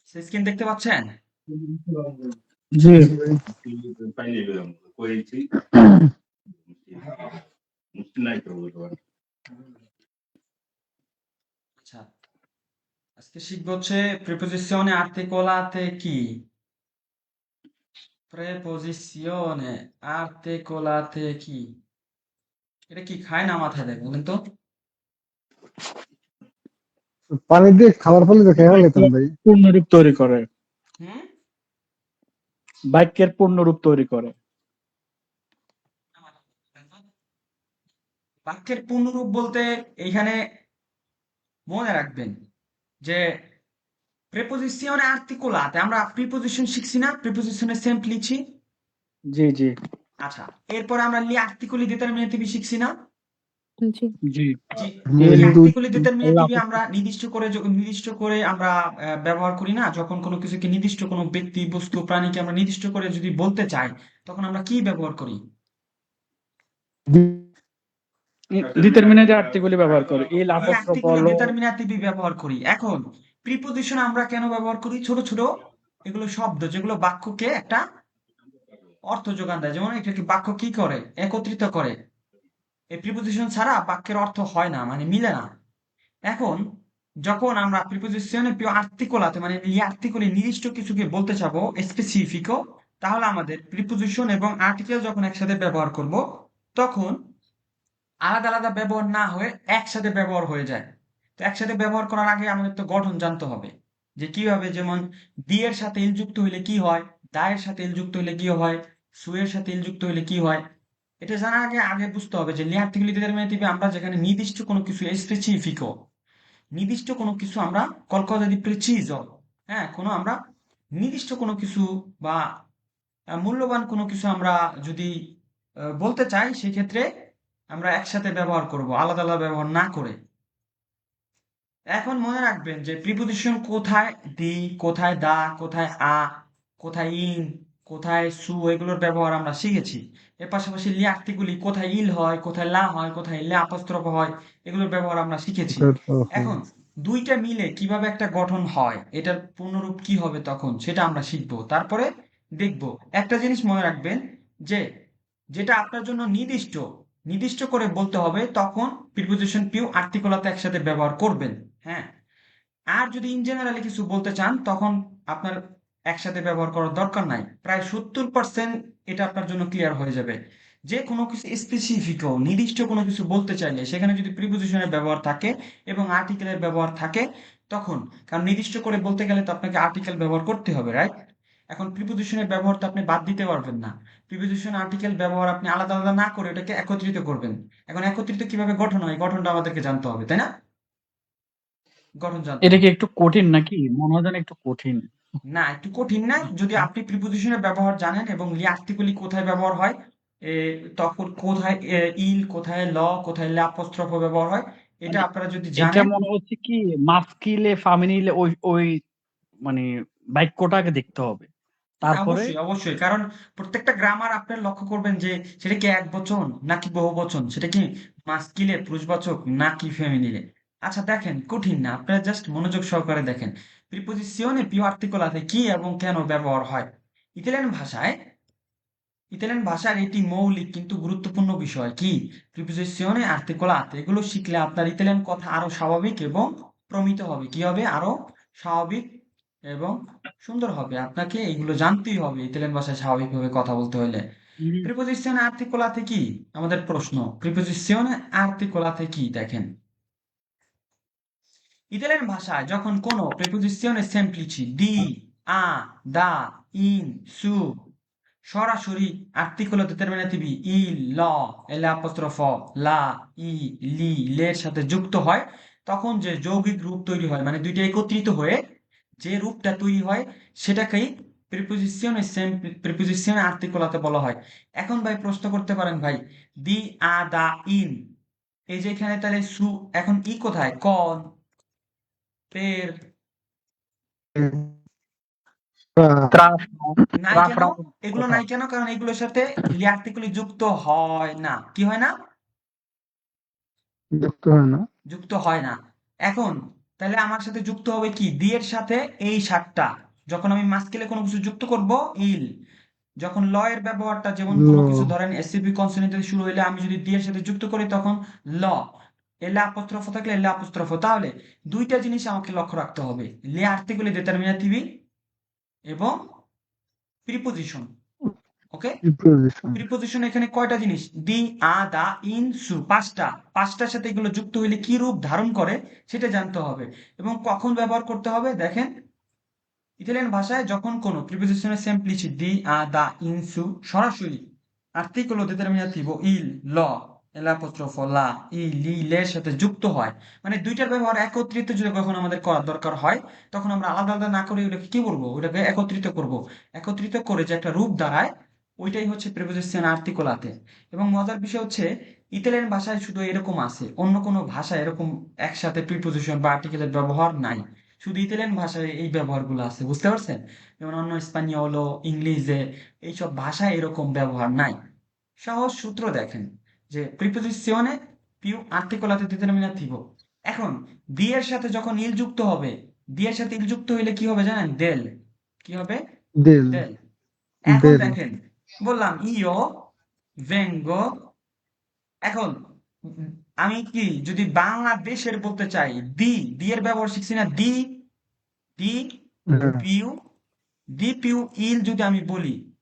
Screen দেখতে পাচ্ছেন? জি আচ্ছা, আজকে শিখবো হচ্ছে প্রিপোজিশনে আর্টিকোলাতে কি। প্রেপোজিশনে আর্টিকোলাতে কি, এটা কি খায় না মাথায় দেয় বলেন তো? পানি দিয়ে খাবার ফলে তো খেয়ে ফেলতাম ভাই। পূর্ণরূপ তৈরি করে, হুম, বাক্যের পূর্ণরূপ তৈরি করে। বাক্যের পূর্ণরূপ বলতে এইখানে মনে রাখবেন যে প্রেপোজিশনে আর্টিকোলাতে আমরা প্রিপোজিশন শিখছি না, প্রিপোজিশনের সিম্পলিছি। জি জি আচ্ছা, এরপরে আমরা লি আর্টিকলি ডিটারমিনেটিভ শিখছি না? জি জি জি, এল লি দুই আর্টিকলি ডিটারমিনেটিভ লাভ- আমরা নির্দিষ্ট করে আমরা ব্যবহার করি না, যখন কোনো কিছুকে নির্দিষ্ট কোনো ব্যক্তি বস্তু প্রাণীকে আমরা নির্দিষ্ট করে যদি বলতে চাই তখন আমরা কি ব্যবহার করি? ডিটারমিনেন্ট আর্টিকেল ব্যবহার করে, এল লি আপস্ট্রোফ আর্টিকলি ল। ডিটারমিনেটিভই ব্যবহার করি। এখন প্রিপোজিশন আমরা কেন ব্যবহার করি? ছোট ছোট এগুলো শব্দ যেগুলো বাক্যকে একটা অর্থ যোগান দেয়, যেমন এটাকে বাক্য কি করে, একত্রিত করে। এই প্রিপোজিশন ছাড়া বাক্যের অর্থ হয় না, মানে মিলে না। এখন যখন আমরা প্রিপোজিশনে প্রিয় আর্টিকলাতে মানে লি আর্টিকলে নির্দিষ্ট কিছুকে বলতে চাবো স্পেসিফিকও, তাহলে আমাদের প্রিপোজিশন এবং আর্টিকেল যখন একসাথে ব্যবহার করব তখন আলাদা আলাদা ব্যবহার না হয়ে একসাথে ব্যবহার হয়ে যায়। তো একসাথে ব্যবহার করার আগে আমাদের তো গঠন জানতে হবে যে কিভাবে, যেমন দি এর সাথে ইল যুক্ত হইলে কি হয়, দা এর সাথে ইল যুক্ত হইলে কি হয়, সু এর সাথে ইল যুক্ত হইলে কি হয়। এটা জানার আগে আগে বুঝতে হবে যে লি আর্টিকেল ডিটারমিনেটিভে আমরা যেখানে নির্দিষ্ট কোনো কিছু স্পেসিফিকও, নির্দিষ্ট কোনো কিছু আমরা qualcosa di preciso, হ্যাঁ, কোনো আমরা নির্দিষ্ট কোনো কিছু বা মূল্যবান কোনো কিছু আমরা যদি বলতে চাই সেক্ষেত্রে আমরা একসাথে ব্যবহার করব, আলাদা আলাদা ব্যবহার না করে। এখন মনে রাখবেন যে প্রিপোজিশন কোথায় দি, কোথায় দা, কোথায় আ, কোথায় ইন, কোথায় সু, এগুলোর ব্যবহার আমরা শিখেছি। এর পাশাপাশি লি আর্টিকুলি কোথায় ইল হয়, কোথায় লা হয়, কোথায় লে আপস্ট্রফ হয়, এগুলোর ব্যবহার আমরা শিখেছি। এখন দুইটা মিলে কিভাবে একটা গঠন হয়, এটার পূর্ণরূপ কি হবে তখন সেটা আমরা শিখবো, তারপরে দেখব। একটা জিনিস মনে রাখবেন যে যেটা আপনার জন্য নির্দিষ্ট নির্দিষ্ট করে বলতে হবে তখন প্রিপোজিশন পিউ আর্টিকুলাতে একসাথে ব্যবহার করবেন। হ্যাঁ, আর যদি ইন জেনারেলি কিছু বলতে চান তখন আপনার একসাথে ব্যবহার করার দরকার নাই, প্রায় 70% এটা আপনার জন্য ক্লিয়ার হয়ে যাবে। যে কোনো কিছু স্পেসিফিক নির্দিষ্ট কোনো কিছু বলতে চাইলে সেখানে যদি প্রিপোজিশনের ব্যবহার থাকে এবং আর্টিকেলের ব্যবহার থাকে তখন, কারণ নির্দিষ্ট করে বলতে গেলে তো আপনাকে আর্টিকেল ব্যবহার করতে হবে, রাইট? এখন প্রিপোজিশনের ব্যবহার তো আপনি বাদ দিতে পারবেন না। প্রিপোজিশন আর্টিকেল ব্যবহার আপনি আলাদা আলাদা না করে এটাকে একত্রিত করবেন। এখন একত্রিত কিভাবে গঠন হয়, গঠনটা আমাদেরকে জানতে হবে, তাই না? গঠন জানতে এটা হবে। কি একটু কঠিন নাকি? মনে হয় যেন একটু কঠিন। না, একটু কঠিন না যদি আপনি প্রিপোজিশনের ব্যবহার জানেন এবং লি আর্টিকুলি কোথায় ব্যবহার হয়, এ, তখন কোথায় ইল, কোথায় ল, কোথায় লে আপস্ট্রফ ব্যবহার হয়, এটা মানে আপনারা যদি এটা জানেন। মনে হচ্ছে কি মাস্কিলে ফামিনিলে ওই ওই মানে বাক্যটাকে দেখতে হবে, হ্যাঁ, তারপরে অবশ্যই অবশ্যই, কারণ প্রত্যেকটা গ্রামার আপনার লক্ষ্য করবেন যে সেটা কি এক বচন নাকি বহু বচন, সেটা কি মাস্কিলে পুরুষবাচক নাকি ফেমিনিলে। আচ্ছা দেখেন, কঠিন না, আপনারা জাস্ট মনোযোগ সহকারে দেখেন প্রিপোজিশনে পিউ আর্টিকুলাতে কি এবং কেন ব্যবহার হয়। ইতালিয়ান ভাষায় ইতালিয়ান ভাষার এটি মৌলিক কিন্তু গুরুত্বপূর্ণ বিষয় কি, প্রিপোজিশনে আর্টিকুলাতে। এগুলো শিখলে আপনার ইতালিয়ান কথা আরো স্বাভাবিক এবং প্রমিত হবে, কি হবে, আরো স্বাভাবিক এবং সুন্দর হবে। আপনাকে এগুলো জানতেই হবে ইতালিয়ান ভাষায় স্বাভাবিকভাবে কথা বলতে হলে। প্রিপোজিশনে আর্টিকুলাতে কি, আমাদের প্রশ্ন প্রিপোজিশনে আর্টিকুলাতে কি, দেখেন ইতালিয়ান ভাষায় যখন কোনো প্রিপোজিশনে সেম্পলিছি দি, আ, দা, ইন, সু সরাসরি আর্টিকুলো determinativi il, lo, l'apostropho, la, i, li, লের সাথে যুক্ত হয় তখন যে যৌগিক রূপ তৈরি হয়, মানে দুইটা একত্রিত হয়ে যে রূপটা তৈরি হয় সেটাকেই প্রিপোজিশনে আর্টিকুলাতে বলা হয়। এখন ভাই প্রশ্ন করতে পারেন, ভাই দি, আ, দা, ইন, এই যে এখানে তাহলে সু, এখন ই কোথায়, কন, পের, ত্রাস নাই রাফ কেন? রাফ এগুলো কথা নাই কেন? কারণ এগুলোর সাথে লি আর্টিকেল যুক্ত হয় না। কি হয় না? যুক্ত হয় না। যুক্ত হয় না। এখন তাহলে আমার সাথে যুক্ত হবে কি? দি এর সাথে এই সাতটা। যখন আমি মাস্কিলে কোনো কিছু যুক্ত করব, ইল। যখন ল এর ব্যবহারটা, যেমন ল কোনো কিছু ধরেন এসসিপি কনসোনেন্ট থেকে শুরু হইলে আমি যদি দি এর সাথে যুক্ত করি তখন ল। এল আপস্ট্রফ থাকলে এল আপস্ট্রফ। তাহলে দুইটা জিনিস আমাকে লক্ষ্য রাখতে হবে। লি আর্টিকেলে ডিটারমিনেটিভি এবং প্রিপোজিশন। ওকে? প্রিপোজিশন। প্রিপোজিশন এখানে কয়টা জিনিস? দি, আ, দা, ইন, সু, পাঁচটা। পাঁচটার সাথে এগুলো যুক্ত হইলে কি রূপ ধারণ করে সেটা জানতে হবে এবং কখন ব্যবহার করতে হবে। দেখেন, ইতালিয়ান ভাষায় যখন কোনো প্রিপোজিশনের সেমপ্লিসিটি দি, আ, দা, ইন, সু সরাসরি আর্টিকেলো ডিটারমিনেটিভো ইল, ল, এল অ্যাপোস্ট্রোফো লা, ই, লি, লের সাথে যুক্ত হয়, মানে দুইটার ব্যবহার একত্রিত যদি কখন আমাদের করার দরকার হয় তখন আমরা আলাদা আলাদা না করে ওটাকে কি করবো? ওটাকে একত্রিত করব। একত্রিত করে যে একটা রূপ দাঁড়ায় ওইটাই হচ্ছে প্রিপোজিশন আর্টিকুলাতে। এবং মজার বিষয় হচ্ছে ইতালিয়ান ভাষায় শুধু এরকম আছে, অন্য কোনো ভাষায় এরকম একসাথে প্রিপোজিশন বা আর্টিকেলের ব্যবহার নাই। শুধু ইতালিয়ান ভাষায় এই ব্যবহারগুলো আছে, বুঝতে পারছেন? যেমন অন্য স্পানিওলো, ইংলিশে এইসব ভাষায় এরকম ব্যবহার নাই। সহজ সূত্র দেখেন যে প্রিপোজিশনে পিউ আর্টিকুলাতে ডিটারমিনাটিভো। এখন দি এর সাথে যখন ইল যুক্ত হবে, দি এর সাথে ইল যুক্ত হইলে কি হবে জানেন? দেল। কি হবে? দেল। দেল। এখন দেল। দেখেন, বললাম ইও ভেঙ্গো। এখন আমি কি যদি বাংলাদেশের বলতে চাই, দি এর ব্যবহার শিখছি না? দি, দি হ্যাঁ। পিউ, দি পিউ ইল যদি আমি বলি,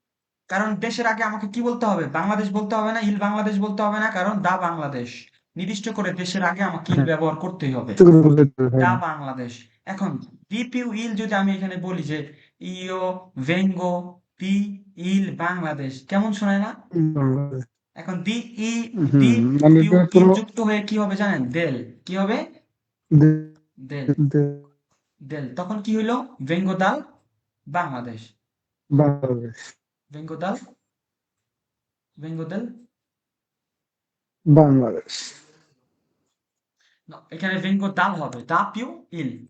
কারণ দেশের আগে আমাকে কি বলতে হবে? বাংলাদেশ বলতে হবে না, ইল বাংলাদেশ বলতে হবে না, কারণ দা বাংলাদেশ। নির্দিষ্ট করে দেশের আগে আমাকে ইল হ্যাঁ, ব্যবহার করতেই হবে। তো করে বলতে হবে, দা হ্যাঁ। বাংলাদেশ। এখন দি পিউ ইল যদি আমি এখানে বলি যে ইও ভেঙ্গো দি ইল বাংলাদেশ, কেমন শোনায় না? বাংলাদেশ। এখন দি ই, দি হুম, মানে পিউ এটা ইল কোনো যুক্ত হয়ে কি হবে জানেন? দেল। কি হবে? দে- দেল। দে- দেল। তখন কি হইলো? ভেঙ্গো দাল বাংলাদেশ। বাংলাদেশ। ভেঙ্গো দাল, ভেঙ্গো দেল। বাংলাদেশ। না, এখানে ভেঙ্গো দাল হবে, দা পিউ ইল,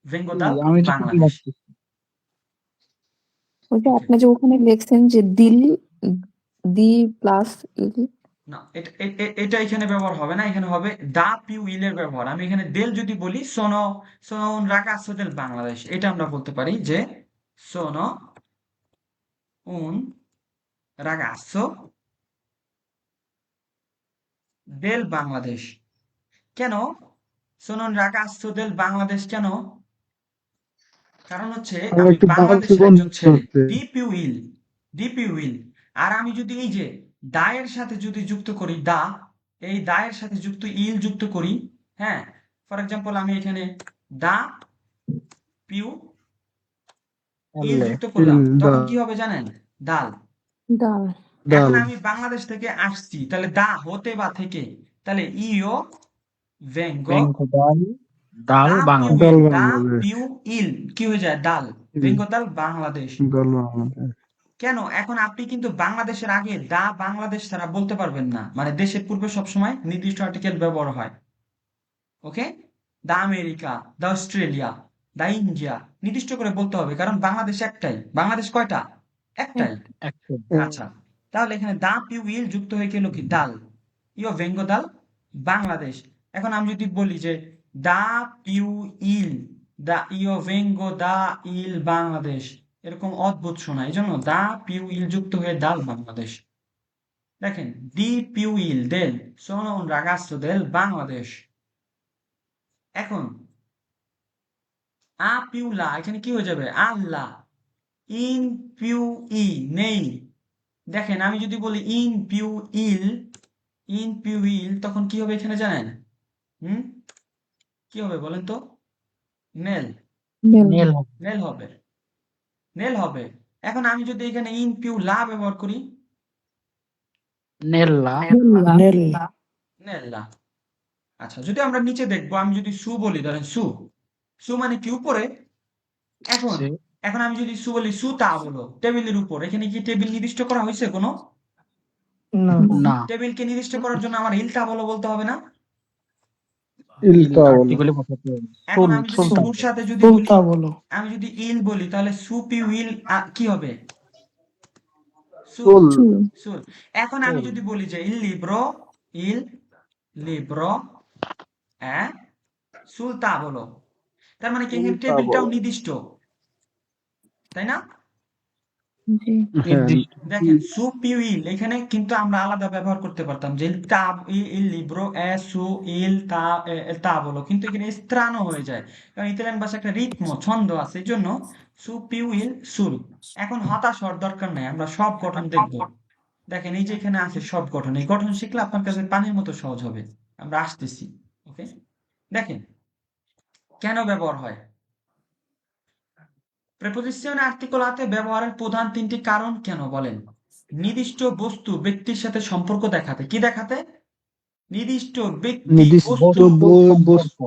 ভেঙ্গো দাল আমি তো ঠিকই বাংলাদেশ। ভাবছি ওই যে ওকে। আপনি যে ওখানে লিখছেন যে দিল, দি প্লাস ইল। না, এটা এখানে ব্যবহার হবে না, এখানে হবে দা পিউ ইলের ব্যবহার। আমি এখানে দেল যদি বলি, সোনো সোনো un ragazzo del বাংলাদেশ, এটা আমরা বলতে পারি যে সোনো un ragazzo del বাংলাদেশ। কেন সোনো un ragazzo del বাংলাদেশ? কেন? কারণ হচ্ছে আমরা আমি একটু বাংলাদেশি বাংলাদেশের একজন বন্ধু ছেলে, হচ্ছে। ডিপিউইল, ডিপিউইল। আর আমি যদি এই যে দা এর সাথে যদি যুক্ত করি, দা, এই দা এর সাথে যুক্ত ইল যুক্ত করি, হ্যাঁ, ফর এক্সাম্পল আমি এখানে দা পিউ ইল বললে যুক্ত করলাম, ইল, তখন কি হবে জানেন? দাল। ডাল। এখন ডাল। আমি বাংলাদেশ থেকে আসছি, তাহলে দা হতে বা থেকে, তাহলে ইও ভেঙ্গো ব্যাংক ডাল ডাল দা পিউ বাংলাদেশ ডাল ইল, দা বাংলাদেশ। পিউ ইল কি হয়ে যায়? ডাল। ইল, ভেঙ্গো দাল বাংলাদেশ। ডাল বাংলাদেশ। কেন? এখন আপনি কিন্তু বাংলাদেশের আগে দা বাংলাদেশ ছাড়া বলতে পারবেন না, মানে দেশের পূর্বে সবসময় নির্দিষ্ট আর্টিকেল ব্যবহার হয়। ওকে? দা আমেরিকা, দা অস্ট্রেলিয়া, দা ইন্ডিয়া নির্দিষ্ট করে বলতে হবে, কারণ বাংলাদেশ একটাই। বাংলাদেশ কয়টা? একটাই। একশো আচ্ছা, তাহলে এখানে দা পিউ ইল যুক্ত হয়ে গেল কি? দাল। ইও ভেঙ্গো দাল বাংলাদেশ। এখন আমি যদি বলি যে দা পিউ ইল, দা ইও ভেঙ্গো দা ইল বাংলাদেশ, এরকম অদ্ভুত শোনায়, এই জন্য দা পিউ ইল যুক্ত হয়ে দাল বাংলাদেশ। দেখেন, দি পিউ ইল দেল sono un ragazzo del Bangladesh. এখন আ পিউ লা, এখানে কি হয়ে যাবে? আল্লাহ। ইন পিউ ই নেই। দেখেন, আমি যদি বলি ইন পিউ ইল, ইন পিউ ইল, তখন কি হবে এখানে জানেন? হুম, কি হবে বলেন তো? নেল। নেল। নেল নেল হবে, নেল হবে। এখন আমি যদি এখানে ইন পিউ লা ব্যবহার করি, নেল্লা নেল। নেল্লা। আচ্ছা, যদি আমরা নিচে দেখবো, আমি যদি সু বলি, ধরেন সু, সু মানে কি? উপরে। এখন সে- এখন আমি যদি সু বলি, সু তা বলো টেবিলের উপর, এখানে কি টেবিল নির্দিষ্ট করা হয়েছে কোনো? না। না টেবিলকে নির্দিষ্ট করার জন্য আমার ইলটা বলো বলতে হবে না? ইল ইলতা বলো। আর্টিকেলে বসাতে হবে। এখন সুল আমি যদি সুলতান সুর সাথে যদি বলি, সুলতা বলো। আমি যদি ইল বলি তাহলে সুপি উইল কি হবে? সুল। সুল। চুল সুল। এখন আমি সুল যদি বলি যে ইল লিব্রো সুলতা বলো, তার মানে কি এখানে ইলতা টেবিলটাও বলো। নির্দিষ্ট, তাই না? জি হ্যাঁ, নির্দিষ্ট। দেখেন সুপিউইল এখানে কিন্তু আমরা আলাদা ব্যবহার করতে পারতাম যে ইল লিব্রো সু ইল তা বলো, কিন্তু এখানে স্ত্রানো হয়ে যায়, কারণ ইতালিয়ান ভাষা একটা রিতম ছন্দ আছে, এই জন্য সুপিউইল সুল। এখন হতাশ হওয়ার দরকার নাই, আমরা সব গঠন দেখব। দেখেন এই যে এখানে আছে সব গঠন, এই গঠন শিখলে আপনার কাছে পানির মতো সহজ হবে। আমরা আসতেছি, ওকে? দেখেন কেন ব্যবহার হয়। প্রেপোজিশন আর্টিকুলাতে ব্যবহারের প্রধান তিনটি কারণ কেন বলেন? নির্দিষ্ট বস্তু ব্যক্তির সাথে সম্পর্ক দেখাতে, কি দেখাতে? নির্দিষ্ট ব্যক্তি নির্দিষ্ট বস্তু বস্তু, সম্পর্ক সাথে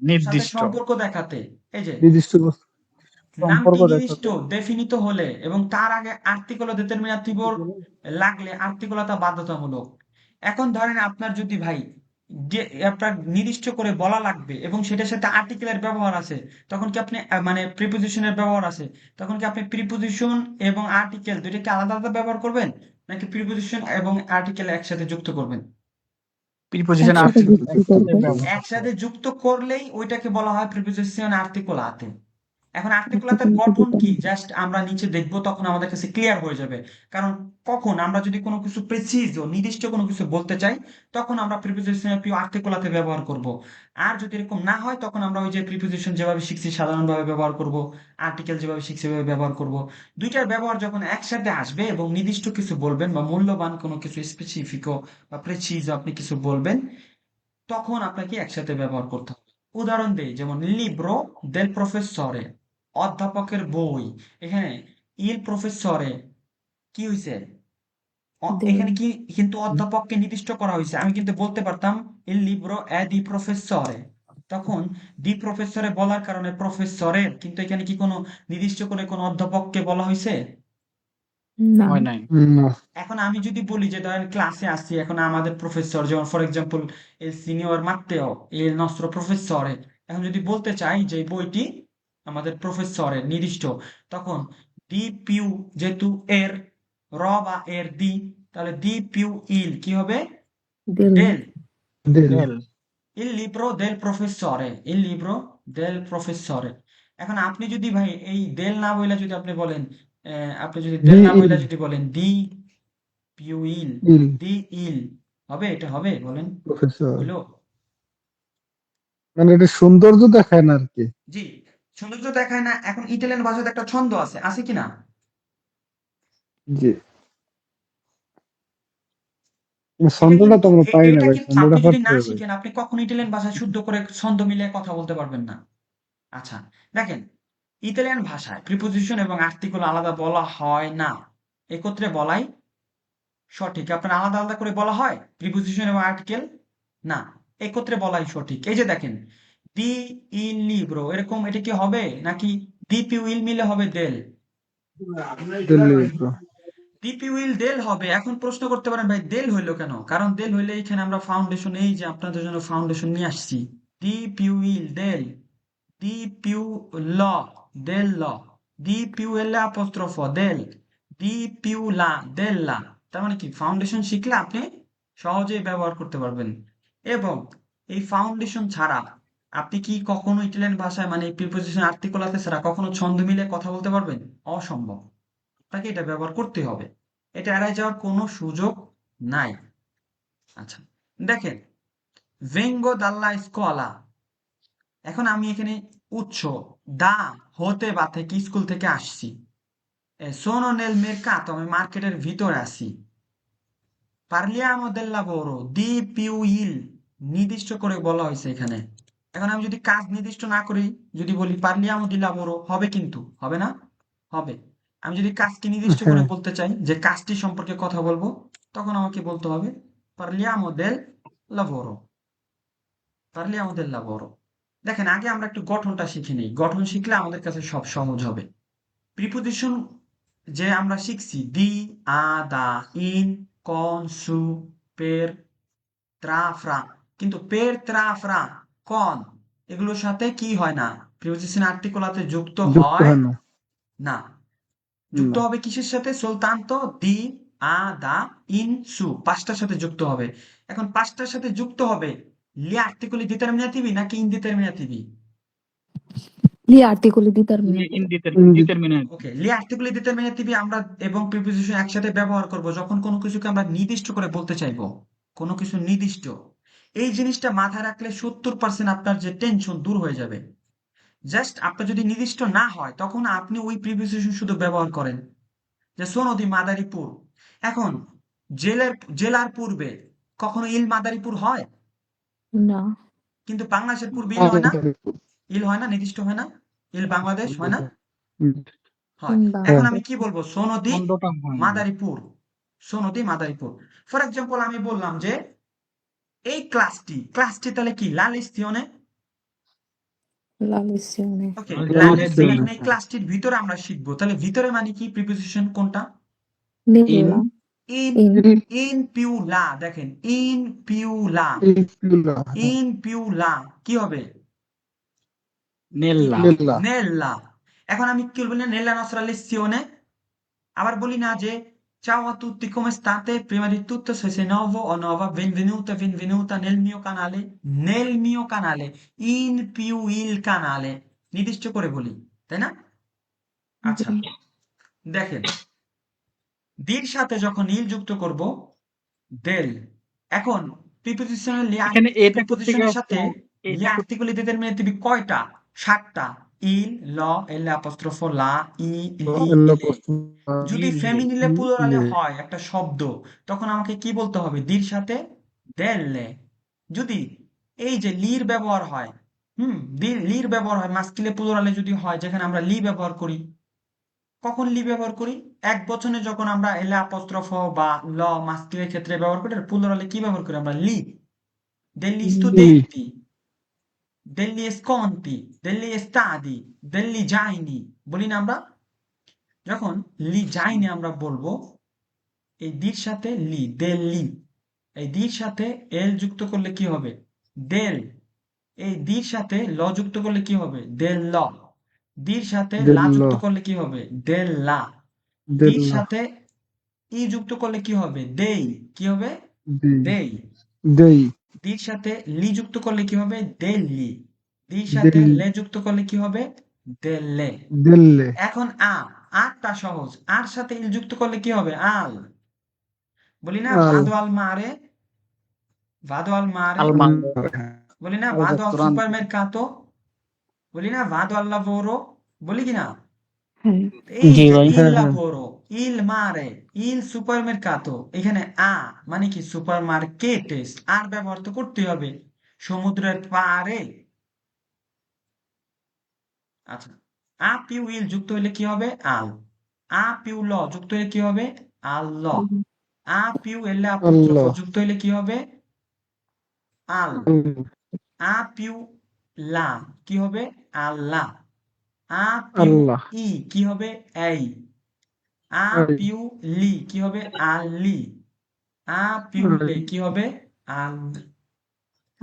নির্দিষ্ট সম্পর্ক দেখাতে। এই যে নির্দিষ্ট বস্তু নামটি সম্পর্ক নির্দিষ্ট দেখাতে। definido হলে এবং তার আগে আর্টিকেল determinativo লাগলে আর্টিকুলতা বাধ্যতামূলক। এখন ধরেন আপনার যদি ভাই আপনার নির্দিষ্ট করে বলা লাগবে এবং সেটার সাথে আর্টিকেলের ব্যবহার আছে, তখন কি আপনি মানে প্রিপোজিশনের ব্যবহার আছে, তখন কি আপনি প্রিপোজিশন এবং আর্টিকেল দুইটাকে আলাদা আলাদা ব্যবহার করবেন, নাকি প্রিপোজিশন এবং আর্টিকেল একসাথে যুক্ত করবেন? প্রিপোজিশন একসাথে আর্টিকেল যুক্ত একসাথে করবে। ব্যবহার করতে একসাথে হবে। যুক্ত করলেই ওইটাকে বলা হয় প্রিপোজিশন আর্টিকুলাতে। এখন আর্টিকুলাতের আর্টিকেলকে গঠন কি ডিটারমিন জাস্ট আমরা নিচে দেখবো, তখন আমাদের কাছে ক্লিয়ার হয়ে যাবে। কারণ কখন আমরা যদি কোনো কিছু প্রেসিজ ও নির্দিষ্ট কোনো কিছু বলতে চাই, তখন আমরা প্রিপোজিশন আর্টিকুলাতে ব্যবহার করব। আর যদি এরকম না হয়, তখন আমরা ওই যে প্রিপোজিশন যেভাবে শিখছি সাধারণভাবে ব্যবহার করব, আর্টিকেল যেভাবে শিখছি সেভাবে ব্যবহার করব। দুইটার ব্যবহার যখন একসাথে আসবে এবং নির্দিষ্ট কিছু বলবেন বা মূল্যবান কোনো কিছু স্পেসিফিক বা প্রেসিজ আপনি কিছু বলবেন, তখন আপনাকে একসাথে ব্যবহার করতে হবে। উদাহরণ দেই, যেমন লিব্রো দেল প্রফেসরে, অধ্যাপকের বই। এখানে ইল প্রফেসরে কি হয়েছে? দেল এখানে কি কিন্তু অধ্যাপককে নির্দিষ্ট করা হয়েছে, আমি কিন্তু বলতে পারতাম ইল লিব্রো দি প্রফেসরে, তখন দি প্রফেসরে বলার কারণে প্রফেসরের, কিন্তু এখানে কি কোনো নির্দিষ্ট করে কোনো অধ্যাপককে বলা হয়েছে? না হয় নাই। না, এখন আমি যদি বলি যে ধরেন ক্লাসে আসছি, এখন আমাদের প্রফেসর, যেমন for example el senior Matteo el nostro professore, এখন যদি বলতে চাই যে এই বইটি আমাদের প্রফেসরের নির্দিষ্ট, তখন দি পিউ, যেহেতু এর র বা এর দি, তাহলে দি পিউ ইল কি হবে? দেল ডেল। দেল। ডেল il libro del professore, il libro del professore। এখন আপনি যদি ভাই এই দেল না বইলা যদি আপনি বলেন, আপনি যদি দেল দি না ইল। বইলা যদি বলেন দি পিউইল, ইল দি ইল, হবে? এটা হবে বলেন? প্রফেসর। হইলো? মানে এটা সৌন্দর্য দেখায় না আর কি। জি, সৌন্দর্য দেখায় না। এখন ইটালিয়ান ভাষাতে একটা ছন্দ আছে, আছে কি না? জি, এটা ছন্দটা তো কিন্তু আমরা পাই না এটা ভাই, কিন্তু ছন্দটা আপনি যদি পারতে না হবে। শিখেন, আপনি কখনো ইটালিয়ান ভাষা শুদ্ধ করে ছন্দ মিলিয়ে কথা বলতে পারবেন না। আচ্ছা, দেখেন ইতালিয়ান ভাষায় প্রিপোজিশন এবং আর্টিকেল আলাদা বলা হয় না, একত্রে বলাই সঠিক। আপনার আলাদা আলাদা করে বলা হয় প্রিপোজিশন এবং আর্টিকেল? না, একত্রে বলাই সঠিক। এই যে দেখেন দি ইল লিব্রো, এরকম এটা কি হবে, নাকি দি পিউ ইল মিলে হবে দেল? দেল লিব্রো। দি পিউ ইল দেল হবে। এখন প্রশ্ন করতে পারেন ভাই দেল হইলো কেন? কারণ দেল হইলে এখানে আমরা ফাউন্ডেশন, এই যে আপনাদের জন্য ফাউন্ডেশন নিয়ে আসছি, দি পিউ ইল দেল, di più lo del lo, di più l'apostrofo del, di più la della। তার মানে কি ফাউন্ডেশন শিখলে আপনি সহজেই ব্যবহার করতে পারবেন। এবং এই ফাউন্ডেশন ছাড়া আপনি কি কখনো ইটালিয়ান ভাষায় মানে প্রিপোজিশন আর্টিকুলাতে ছাড়া কখনো ছন্দ মিলে কথা বলতে পারবেন? অসম্ভব। আপনাকে এটা ব্যবহার করতে হবে, এটা এড়ায় যাওয়ার কোনো সুযোগ নাই। আচ্ছা, দেখেন vengo dalla scuola, এখন আমি এখানে উৎস দা হতে বা থেকে স্কুল থেকে আসছি। sono nel mercato, আমি মার্কেটের ভিতরে আছি। parliamo del lavoro, di più il, নির্দিষ্ট করে বলা হয়েছে এখানে। এখন আমি যদি কাজ নির্দিষ্ট না করি, যদি বলি parliamo di lavoro, হবে? কিন্তু হবে না? হবে। আমি যদি কাজকে নির্দিষ্ট করে হ্যাঁ, বলতে চাই যে কাজটি সম্পর্কে কথা বলবো, তখন আমাকে বলতে হবে parliamo del lavoro, parliamo del lavoro। দেখেন আগে আমরা একটু গঠনটা শিখে নিই, গঠন শিখলে আমাদের কাছে সব সহজ হবে। প্রিপোজিশন যে আমরা শিখছি দি, আ, দা, ইন, কন, সু, পের, ত্রা, ফ্রা, কিন্তু পের, ত্রা, ফ্রা কন এগুলোর সাথে কি হয় না, প্রিপোজিশন আর্টিকুলাতে যুক্ত যুক্ত হয় হয় না না। যুক্ত না হবে কিসের সাথে? soltanto the, a, the, in, সু, পাঁচটার সাথে যুক্ত হবে। এখন পাঁচটার সাথে যুক্ত হবে gli articoli determinativi নাকি indeterminativi? Gli articoli determinativi. ইন্দি- ডিটারমিনেন্ট। ওকে, gli articoli determinativi আমরা এবং প্রিপোজিশন একসাথে ব্যবহার করব যখন কোনো কিছুকে আমরা নির্দিষ্ট করে বলতে চাইবো, কোনো কিছু নির্দিষ্ট। এই জিনিসটা মাথায় রাখলে 70% আপনার যে টেনশন দূর হয়ে যাবে। জাস্ট আপনার যদি নির্দিষ্ট না হয় তখন আপনি ওই প্রিপোজিশন শুধু ব্যবহার করেন, যে সোনদি মাদারীপুর। এখন জেলার পূর্বে কখনো ইল মাদারীপুর হয়, No. কিন্তু বাংলাদেশের পূর্বে ইল হয় না, ইল হয় না, নির্দিষ্ট হয় না, ইল বাংলাদেশ হয় না, হয়। এখন হ্যাঁ আমি কি বলবো? সোনদি বন্ধটা হয় না। মাদারীপুর, সোনদি মাদারীপুর। ফর এক্সাম্পল আমি বললাম যে এই ক্লাসটি তাহলে কি লা lezione? La lezione. ওকে, মানে লা যে lezione lezione। মানে এই ক্লাসটির ভিতরে আমরা শিখবো। তাহলে ভিতরে মানে কি? প্রিপোজিশন কোনটা? Nella. In, In. ইন পিউ লা, দেখেন ইন পিউ লা, হ্যাঁ ইন পিউ লা কি হবে? নেল্লা। নেল্লা নেল্লা। এখন আমি কি বলবো? নেল্লা নসরা lezione। আবার বলি না যে ciao a tutti come state? Prima di tutto se sei nuovo o nuova, benvenuto e benvenuta nel mio canale, in più il canale, নির্দিষ্ট করে বলি, তাই না? আচ্ছা, Sì. দেখেন দির সাথে যখন ইল যুক্ত করব, del। এখন এখানে এটা করতে প্রিপোজিশনের সাথে লি এটা করতে আর্টিকেল ডিটারমিনেটিভ কয়টা? 7টা। ইল, ল, এল অ্যাপোস্ট্রোফ লা, ই, লি, এল্লা এলে। পোস্ট যদি ইলে ফেমিনিলে প্লুরালে লে হয় একটা শব্দ, তখন আমাকে কি বলতে হবে? দির সাথে দেললে। যদি এই যে লির ব্যবহার হয়, লির ব্যবহার হয় মাস্কিলে প্লুরালে যদি হয়, যেখানে আমরা লি ব্যবহার করি, কখন লি ব্যবহার করি? এক বচনে যখন আমরা এলে অ্যাপোস্ট্রোফ বা ল মাস্কিলের ক্ষেত্রে ব্যবহার করি, আর প্লুরালে কি ব্যবহার করি আমরা? লি। degli লি studenti, degli sconti, degli stadi, degli জাইনি বলি না আমরা? যখন লি জাইনি আমরা বলবো, এই দির সাথে লি, দেল্লি। এই দির সাথে এল যুক্ত করলে কি হবে? দেল। এই দির সাথে ল যুক্ত করলে কি হবে? দেল ল। দির সাথে লা দেল্ল যুক্ত করলে কি হবে? দেল লা। দির দেল্লা সাথে ই যুক্ত করলে কি হবে? দেই। কি হবে? দেই দেই। দেই দির সাথে লি যুক্ত করলে কি হবে? দেল্লি। দির সাথে দেল লে যুক্ত করলে কি হবে? দেল্লে। দেল্লে এখন আরটা সহজ। আর সাথে ইল যুক্ত করলে কি হবে? আল। বলি না আল ভাদো আল মারে, ভাদো আল মারে, আলমান বলি না al ভাদো আল ristorante। সুপারমেরকাতো, বলি না ভাদো al lavoro, বলি কি না? Eh. এই জি যে ভাই। il হ্যাঁ হ্যাঁ lavoro, il mare, il supermercato, এখানে মানে কি? সুপার মার্কেটেস। আর ব্যবহার তো করতে হবে সমুদ্রের পাড়ে। আচ্ছা, পিউ ইল যুক্ত হইলে কি হবে? আল। পিউ ল যুক্ত হইলে কি হবে? আল ল। পিউ এল অ্যাপোস্ট্রোফ আল্লাহ যুক্ত হইলে কি হবে? আল। পিউ লা কি হবে? আল্লাহ। পিউ আল্লাহ ই কি হবে? এই। এই পিউ লি কি হবে? আলি। পিউ লে এই কি হবে? আল।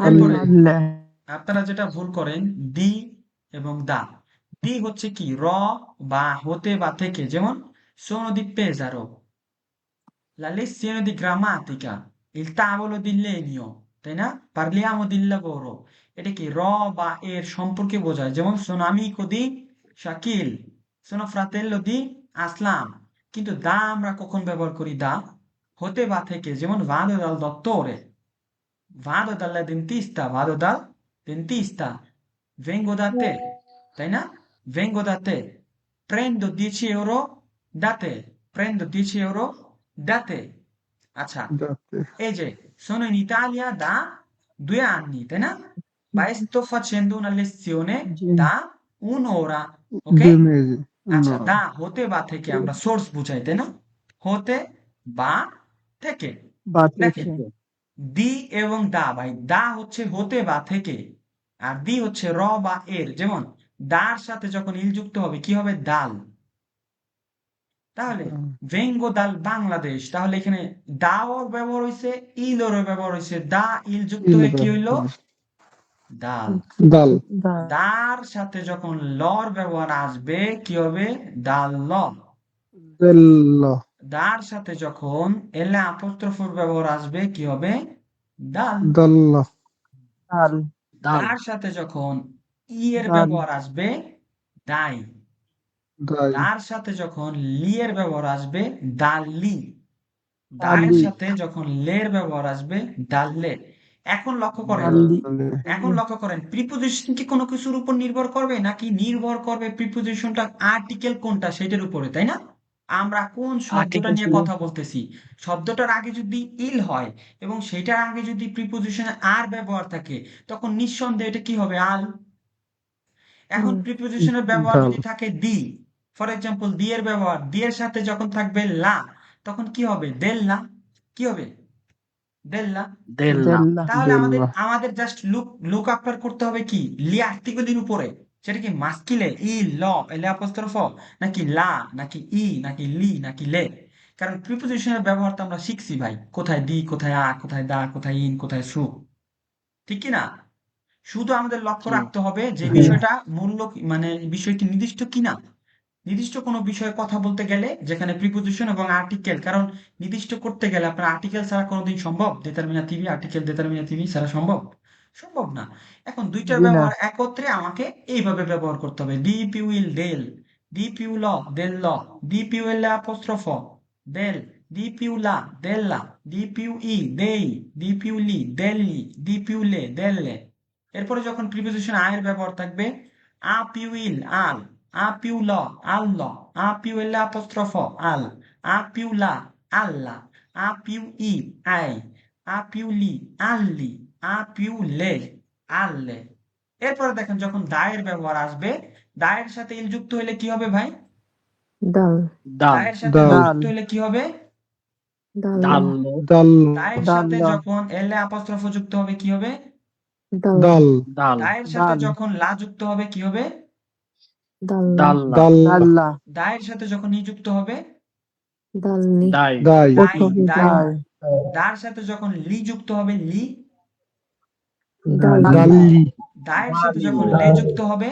এরপরে আল্লি Alla. আপনারা যেটা ভুল করেন, দি এবং দা। দি হচ্ছে কি? র বা হতে বা থেকে, যেমন sono di Pesaro, la lezione di grammatica, il tavolo di legno, তাই না? parliamo di lavoro, এটা কি? র বা এর সম্পর্কে বোঝায়, যেমন sono amico di Shakil, sono fratello di আসলাম। কিন্তু দা আমরা কখন ব্যবহার করি? দা হতে বা থেকে, যেমন vado dal dottore, vado dal dentista, vado dal dentista, vengo da te, তাই না? vengo da te, prendo 10 euro da te, prendo 10 euro da te। আচ্ছা, যাতে এই যে sono in Italia da 2 anni, তাই না? বা sto facendo una lezione da un'ora, ok? দুই মেজি আচ্ছা, দা হতে বা থেকে আমরা সোর্স বুঝাই, তাই না? হতে বা থেকে। দেখেন বাতিকে দি এবং দা, ভাই দা হচ্ছে হতে বা থেকে, আর দি হচ্ছে র বা এর। যেমন দার সাথে যখন ইল যুক্ত হবে কি হবে? দাল। তাহলে ভেঙ্গো দাল বাংলাদেশ, তাহলে এখানে দাও ব্যবহার হয়েছে, ইলরও ব্যবহার হয়েছে। দা ইল যুক্ত হয়ে কি হইলো? ডাল। ডাল ডাল দার সাথে যখন লর ব্যবহার আসবে কি হবে? ডাল ল। দেল দার সাথে যখন এল আপোস্ট্রোফের ব্যবহার আসবে কি হবে? ডাল। ডাল ডাল দার সাথে যখন ই এর ডাল ব্যবহার আসবে ডাই। দাই দার সাথে যখন লি এর ব্যবহার আসবে ডাললি। দায়ের ডালি সাথে যখন লের ব্যবহার আসবে ডাললে। এখন লক্ষ্য করেন, ডালি এখন লক্ষ্য করেন প্রিপোজিশন কি কোনো কিছুর উপর নির্ভর করবে নাকি নির্ভর করবে প্রিপোজিশনটা আর্টিকেল কোনটা সেটার উপরে, তাই না? আমরা কোন শব্দটা আর্টিকেল নিয়ে ছিল কথা বলতেছি? শব্দটার আগে যদি ইল হয় এবং সেটার আগে যদি প্রিপোজিশনে আর ব্যবহার থাকে তখন নিঃসন্দেহে এটা কি হবে? আল। এখন প্রিপোজিশনের ব্যবহার ডাল যদি থাকে দি, ফর এক্সাম্পল দি এর ব্যবহার দি এর সাথে যখন থাকবে লা তখন কি হবে? দেল্লা। কি হবে? দেল্লা। দেল্লা তাহলে আমাদের দেল্লা আমাদের জাস্ট লুক আফটার করতে হবে কি লি আর্টিকেলের উপরে। সেটা কি মাস্কিলে ই ল এলে অ্যাপোস্ট্রোফ নাকি লা নাকি ই নাকি লি নাকি লে? কারণ প্রিপোজিশনের ব্যবহার তো আমরা শিখছি ভাই, কোথায় দি কোথায় আ কোথায় দা কোথায় ইন কোথায় সু, ঠিক কি না? শুধু আমাদের লক্ষ্য জি রাখতে হবে যে হ্যাঁ বিষয়টা মূল্য মানে বিষয়টি নির্দিষ্ট কিনা। নির্দিষ্ট কোনো বিষয়ে কথা বলতে গেলে যেখানে প্রিপোজিশন এবং আর্টিকেল, কারণ নির্দিষ্ট করতে গেলে আপনার আর্টিকেল ছাড়া কোনোদিন সম্ভব? দেটারমিনেটিভ আর্টিকেল দেটারমিনেটিভ ছাড়া সম্ভব? সম্ভব না। এখন দুইটার জি না ব্যবহার একত্রে আমাকে এইভাবে ব্যবহার করতে হবে। ডি পিউইল ডেল, ডি পিউল দেল ল, ডি পিউএল অ্যাপোস্ট্রোফ দেল, ডি পিউলা দেল্লা, ডি পিউই দেই, ডি পিউলি দেললি, ডি পিউলে দেললে। এরপরে যখন প্রিপোজিশন আয়ের ব্যবহার থাকবে আ পিউইল আল, a più lo, allo, a più l'apostropho al, a più la, alla, a più i, ai, a più li, alli, a più le, alle। এরপরে দেখেন যখন দায়ের ব্যবহার আসবে দায়ের সাথে ইল যুক্ত হলে কি হবে ভাই? ডাল ডাল দায়ের সাথে ল ডাল যুক্ত হলে কি হবে? ডাল ডাল ডাল দায়ের সাথে যখন এল আপস্ট্রফ যুক্ত হবে কি হবে? ডাল ডাল ডাল দায়ের সাথে যখন লা যুক্ত হবে কি হবে? ডাল্লা ডাল্লা ডাল দায়ের সাথে যখন ই যুক্ত হবে ডালনি ডাই দাই দাই, দাই। ডাল দার সাথে যখন লি যুক্ত হবে লি। ডাল ডালি দায়ের সাথে যখন লে যুক্ত হবে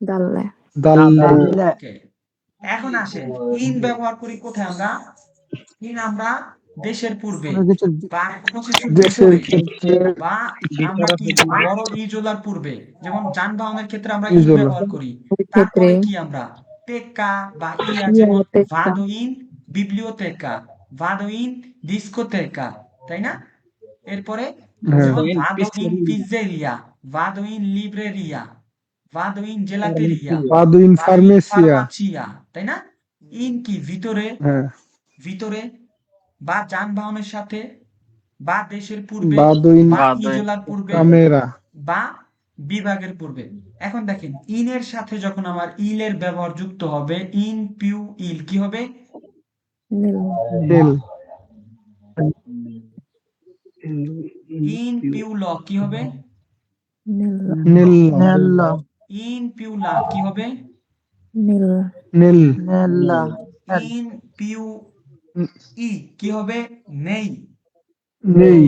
ডাল্লে ডাল্লে ওকে। এখন আসেন ইন ব্যবহার করি কোথায় আমরা? ইন আমরা দেশের পূর্বে বা কোনো কিছুর দেশের ভিতরে ক্ষেত্রে বা আমরা কি বড় ইজোলার পূর্বে, যেমন যানবাহনের ক্ষেত্রে আমরা ইন ইজোলা ব্যবহার করি। ক্ষেত্রে তারপরে কি আমরা টেক্কা বা ইয়া, যেমন ইয়াতেকা ভাদো ইন বিবলিওতেকা, ভাদো ইন ডিস্কোতেকা, তাই না? এরপরে হ্যাঁ যেমন ইন ভাদো ইন পিজ্জেরিয়া পিজ্জেরিয়া, ভাদো ইন লিব্রেরিয়া, ভাদো ইন জেলাতেরিয়া, পাদুইন ভাদো ইন ফার্মেসিয়া ফার্মাচিয়া, তাই না? ইন কি ভিতরে, হ্যাঁ ভিতরে বা যানবাহনের সাথে বা দেশের পূর্বে বাদুইন বা বাদে ইজোলার পূর্বে কামেরা বা বিভাগের পূর্বে। এখন দেখেন ইনের সাথে যখন আমার ইলের ব্যবহার যুক্ত হবে ইন পিউ ইল কি হবে? নীল তেল ইন পিউ ল কি হবে? নীল নীল ইন পিউ লা কি হবে? নীল নীল ইন পিউ ই কি হবে? নেই। নেই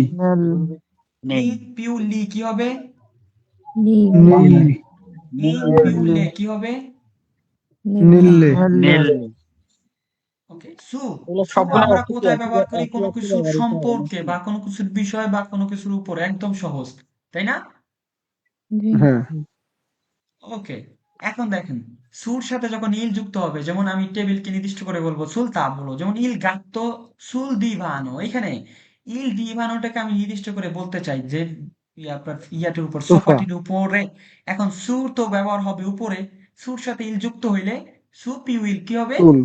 নেই ইন পিউ লি কি হবে? নীল নীল ইন পিউ লে কি হবে? নীলে নেল ওকে। সু এগুলো সু সবগুলো আমরা একই কোথায় একই ব্যবহার করি? একই কোনো একই কিছুর ব্যবহৃত হয় সম্পর্কে বা কোনো কিছুর বিষয় বা কোনো কিছুর উপরে, একদম সহজ, তাই না? জি হ্যাঁ ওকে। এখন দেখেন সুর সাথে যখন ইল যুক্ত হবে, যেমন আমি টেবিলকে নির্দিষ্ট করে বলবো সুল তাবলো, যেমন ইল গাত্তো সুল দিভানো, এখানে ইল দিভানোটাকে আমি নির্দিষ্ট করে বলতে চাই যে আপনার ইয়াটির উপর সোফা সোফাটির উপরে। এখন সুর তো ব্যবহার হবে উপরে, সুর সাথে ইল যুক্ত হইলে সু পিউইল কি হবে? চুল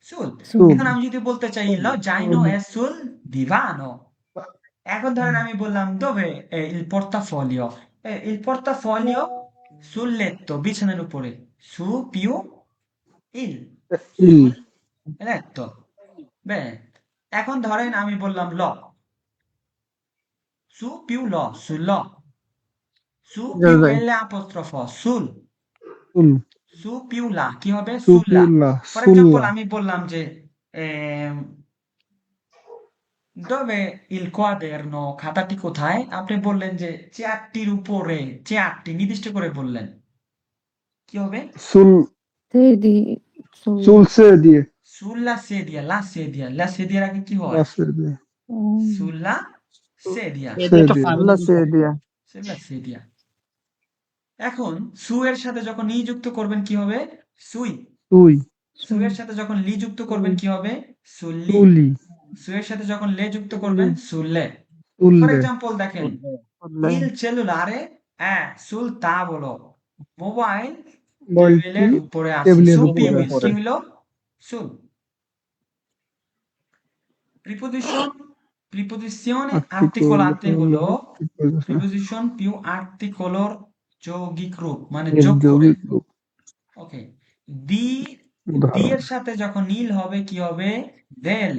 সুল। সুল এখন আমি যদি বলতে চাই লো জাইনো এ সুল দিভানো, এখন ধরেন আমি বললাম দove il portafoglio, il portafoglio sul letto বিছানার উপরে, su più il ইল sul letto। bene, এখন ধরেন আমি বললাম ল, su più lo sullo, su più l apostrofo sul, চুল su più la কি হবে? সুল্লা। সুপিউলা ফর এক্সাম্পল সুল্লা আমি বললাম যে এম, dove il quaderno খাতাটি কোথায়? আপনি বললেন যে চেয়ারটির উপরে, চেয়ারটি নির্দিষ্ট করে বললেন। কি হবে? sul Tedi. sul sedie, sulla sedia, la sedia এর আগে কি হয়? la sedia, sulla sedia, এটা একটা sedia, family sedia, sulla sedia। এখন সু এর সাথে যখন ই যুক্ত করবেন কি হবে? সুই। sui, সু এর সাথে যখন লি যুক্ত করবেন কি হবে? সুল্লি। suli, সু এর সাথে যখন লে যুক্ত করবেন সুল্লে। ফর sulle, এক্সাম্পল দেখেন, il cellulare è sul tavolo, mobile টেবিলের mobility, উপরে আছে। টেবিলের সু উপরে পিউ ইল আছে। কি হলো? সুল। প্রিপোজিশনে আর্টিকুলাতে হলো প্রিপোজিশন পিউ আর্টিকুলর যৌগিক রূপ, মানে যোগ করে। ওকে, দি দি এর সাথে যখন নীল হবে কি হবে? দেল।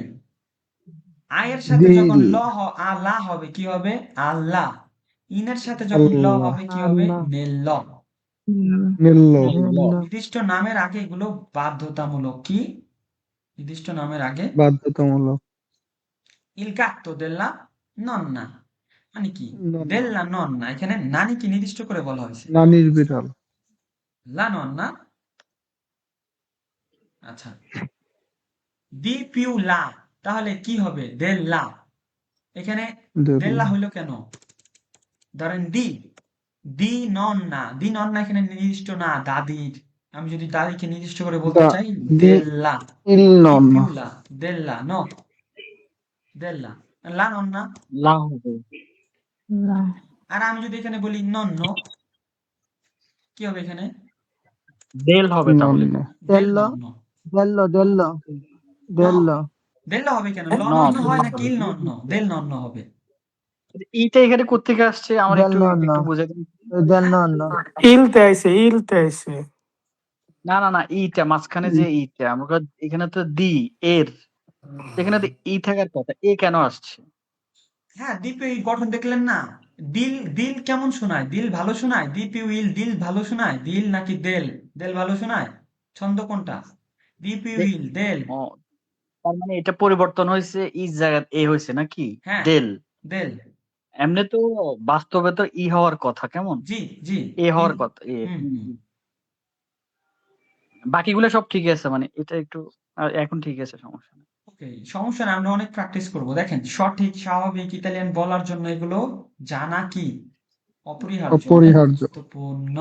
আয়ের সাথে যখন লা হবে কি হবে? আল্লাহ। ইনের সাথে যখন ল আল্লাহ। হবে কি হবে? আল্লাহ। নেল্ল। nello, নির্দিষ্ট নামের আগে এগুলো বাধ্যতামূলক। কি? নির্দিষ্ট নামের আগে বাধ্যতামূলক, il gatto della nonna, মানে কি? nonna, della nonna, এখানে নানিকে নির্দিষ্ট করে বলা হয়েছে। নানির বিড়াল, la nonna, আচ্ছা, di più la, তাহলে কি হবে? della। এখানে della হইলো কেন? ধরেন di nonna এখানে নির্দিষ্ট না, দাদির। আমি যদি দাদিকে নির্দিষ্ট করে বলতে চাই della, il di nonno, più la, della, no, della, la nonna। লা হবে। La. আর আমি যদি এখানে বলি nonno, কি হবে এখানে? দেল হবে তাহলে। nonno, del Dello, nonno। dello, dello, dello. dello হবে কেন? ল No, নন্ন হয় del না কিল নন্ন? del nonno হবে। এইটা এখানে কোত্থেকে আসছে আমার Del একটু nonno. বুঝাই দিন। Del nonno. Il tese. না ইটা মাঝখানে যে ইটা আমরা এখানে তো দি এর এখানে তো ই থাকার কথা, এ কেন আসছে? হ্যাঁ, দ্বীপে এই গঠন দেখলেন না? দিল দিল কেমন শোনায়? দিল ভালো শোনায়? দ্বীপে উইল দিল ভালো শোনায়? দিল নাকি দেল? দেল ভালো শোনায়? ছন্দ কোনটা? দ্বীপে উইল দেল। ও, তার মানে এটা পরিবর্তন হয়েছে, ইস জায়গায় এ হয়েছে নাকি? হ্যাঁ, দেল। দেল। এমনি তো বাস্তবে তো ই হওয়ার কথা, কেমন জি জি। এ হওয়ার কথা। বাকিগুলো সব ঠিক আছে, মানে এটা একটু এখন ঠিক আছে, সমস্যা নেই। ওকে, সমস্যা নেই, আমরা অনেক প্র্যাকটিস করব। দেখেন, সঠিক স্বাভাবিক ইতালিয়ান বলার জন্য এগুলো জানা কি? অপরিহার্য, অনেক অপরিহার্য, গুরুত্বপূর্ণ।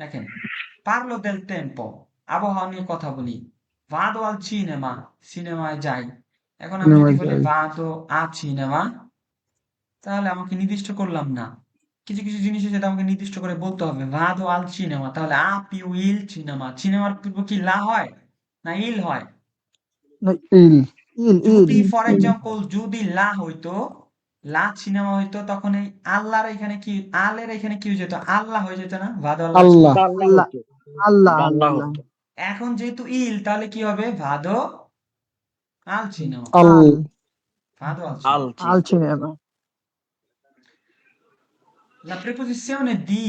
দেখেন, পারলো দেল টেম্পো, আবহাওয়া নিয়ে কথা বলি। ভাদো আল সিনেমা, সিনেমায় যাই। এখন আমি যদি বলি ভাদো আ সিনেমা, তাহলে আমাকে নির্দিষ্ট করলাম না। কিছু কিছু জিনিসের সাথে আমাকে নির্দিষ্ট করে বলতে হবে। ভাদো আল সিনেমা, তাহলে আ পিউ ইল সিনেমা। সিনেমার পূর্ব কি লা হয় না ইল হয়? No, il, যদি il. ফর এক্সাম্পল যদি লা হইতো, লা সিনেমা হইতো, তখন এই আল্লাহর এখানে কি, আলের এখানে কি হয়ে যেত? আল্লাহ হয়ে যেত না? ভাদো আল্লাহ। আল্লাহ, Allah, Allah, আল্লাহ Allah. হতো। এখন যেহেতু ইল, তাহলে কি হবে? ভাদো আল সিনেমা। al, ভাদো আল আল cinema. Al cinema. La preposizione di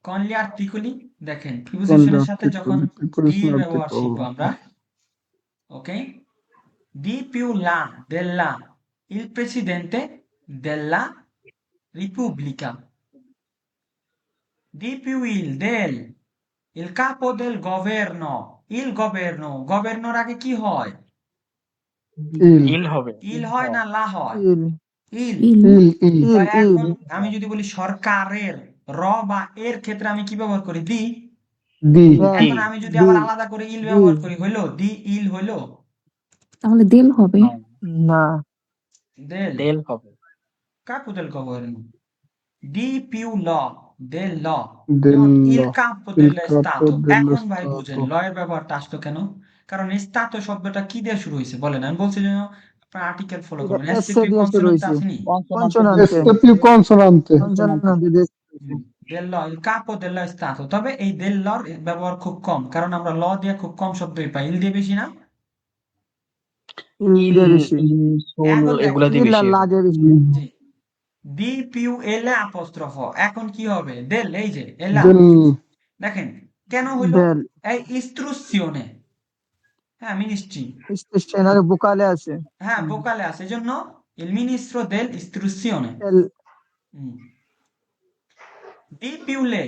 con gli articoli, দেখেন প্রিপোজিশনের সাথে যখন দি এর ব্যবহার শিখবো আমরা। ওকে, di più la della il presidente della Repubblica, di più il del il capo del governo, il governo, governor আগে কি হয়? il, ইল হবে। ইল হয় না লা হয়? Il, ইল। il, তো il, এখন il. আমি যদি বলি সরকারের, র বা এর ক্ষেত্রে আমি কি ব্যবহার করি? দি। di, এখন আমি যদি আবার আলাদা করে ইল ব্যবহার করি, হইলো? দি ইল হইলো? তাহলে দিল হবে। No. del দেল হবে। capo del governo, di più lo del lo, যেমন il dello, capo il dello capo stato। dello এখন ভাই বুঝেন Stato, ল এর ব্যবহারটা আসতো কেন? কারণ stato শব্দটা কি দিয়ে শুরু হয়েছে বলেন? আমি বলছি যেন আপনার আর্টিকেল ফলো করবেন। S এসসিপি দিয়ে শুরু কনসোনেন্ট হয়েছে। আসেনি? Consonante. S più consonante, Consonante দিয়ে del lo, il capo dello stato। তবে এই del লর ব্যবহার খুব কম, কারণ আমরা ল দিয়ে খুব কম শব্দই পাই। ইল দিয়ে বেশি না? il দিয়ে বেশি। এখন এগুলা দেখেন, দিয়ে Il বেশি। la দিয়ে বেশি। জি, দি পিউ এল অ্যাপোস্ট্রোফ, এখন কি হবে? দেল, এই যে এলা। del, দেখেন কেন হইলো? Del. এই ইস্ট্রুসিওনে, হ্যাঁ মিনিস্ট্রি, স্টেশনারি vocale আছে হ্যাঁ ভোকালে আছে, এজন্য il ministro dell'istruzione। এল হুম। di più le,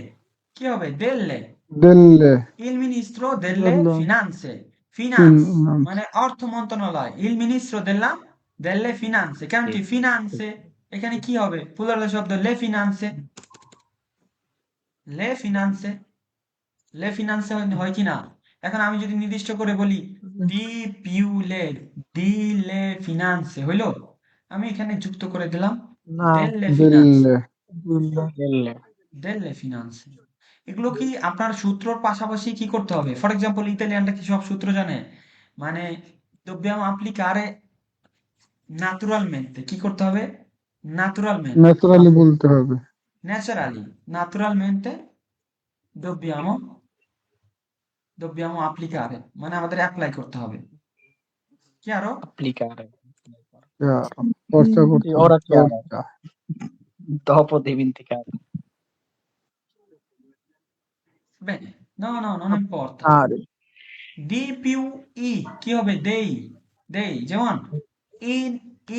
কি হবে delle, delle il ministro delle delle finanze, finance মানে finanze, অর্থ মন্ত্রণালয়, il ministro delle finanze, কারণ কি ফিনান্সে এখানে কি হবে প্লুরাল শব্দ le finanze, le finanze, le finanze হয় কি না? এখন আমি যদি নির্দিষ্ট করে বলি di più le, di le finanze হইলো, আমি এখানে যুক্ত করে দিলাম না delle finanze, delle Delhi Delhi. delle finanze। এগুলো কি আপনার সূত্রর পাশাপাশি কি করতে হবে? ফর এক্সাম্পল ইতালিয়ানরা কি সব সূত্র জানে? মানে dobbiamo applicare naturalmente, কি করতে হবে? naturalmente, naturally বলতে হবে, naturally, naturalmente dobbiamo dobbiamo applicare, মানে আমাদের অ্যাপ্লাই করতে হবে। কি আরো? applicare. chiaro, forza Mm. করতে Sì, হবে, ora chiaro. forza, Dopo dimenticare. Bene, no, no, non importa। আরে di più i, কি হবে? dei, dei, যেমন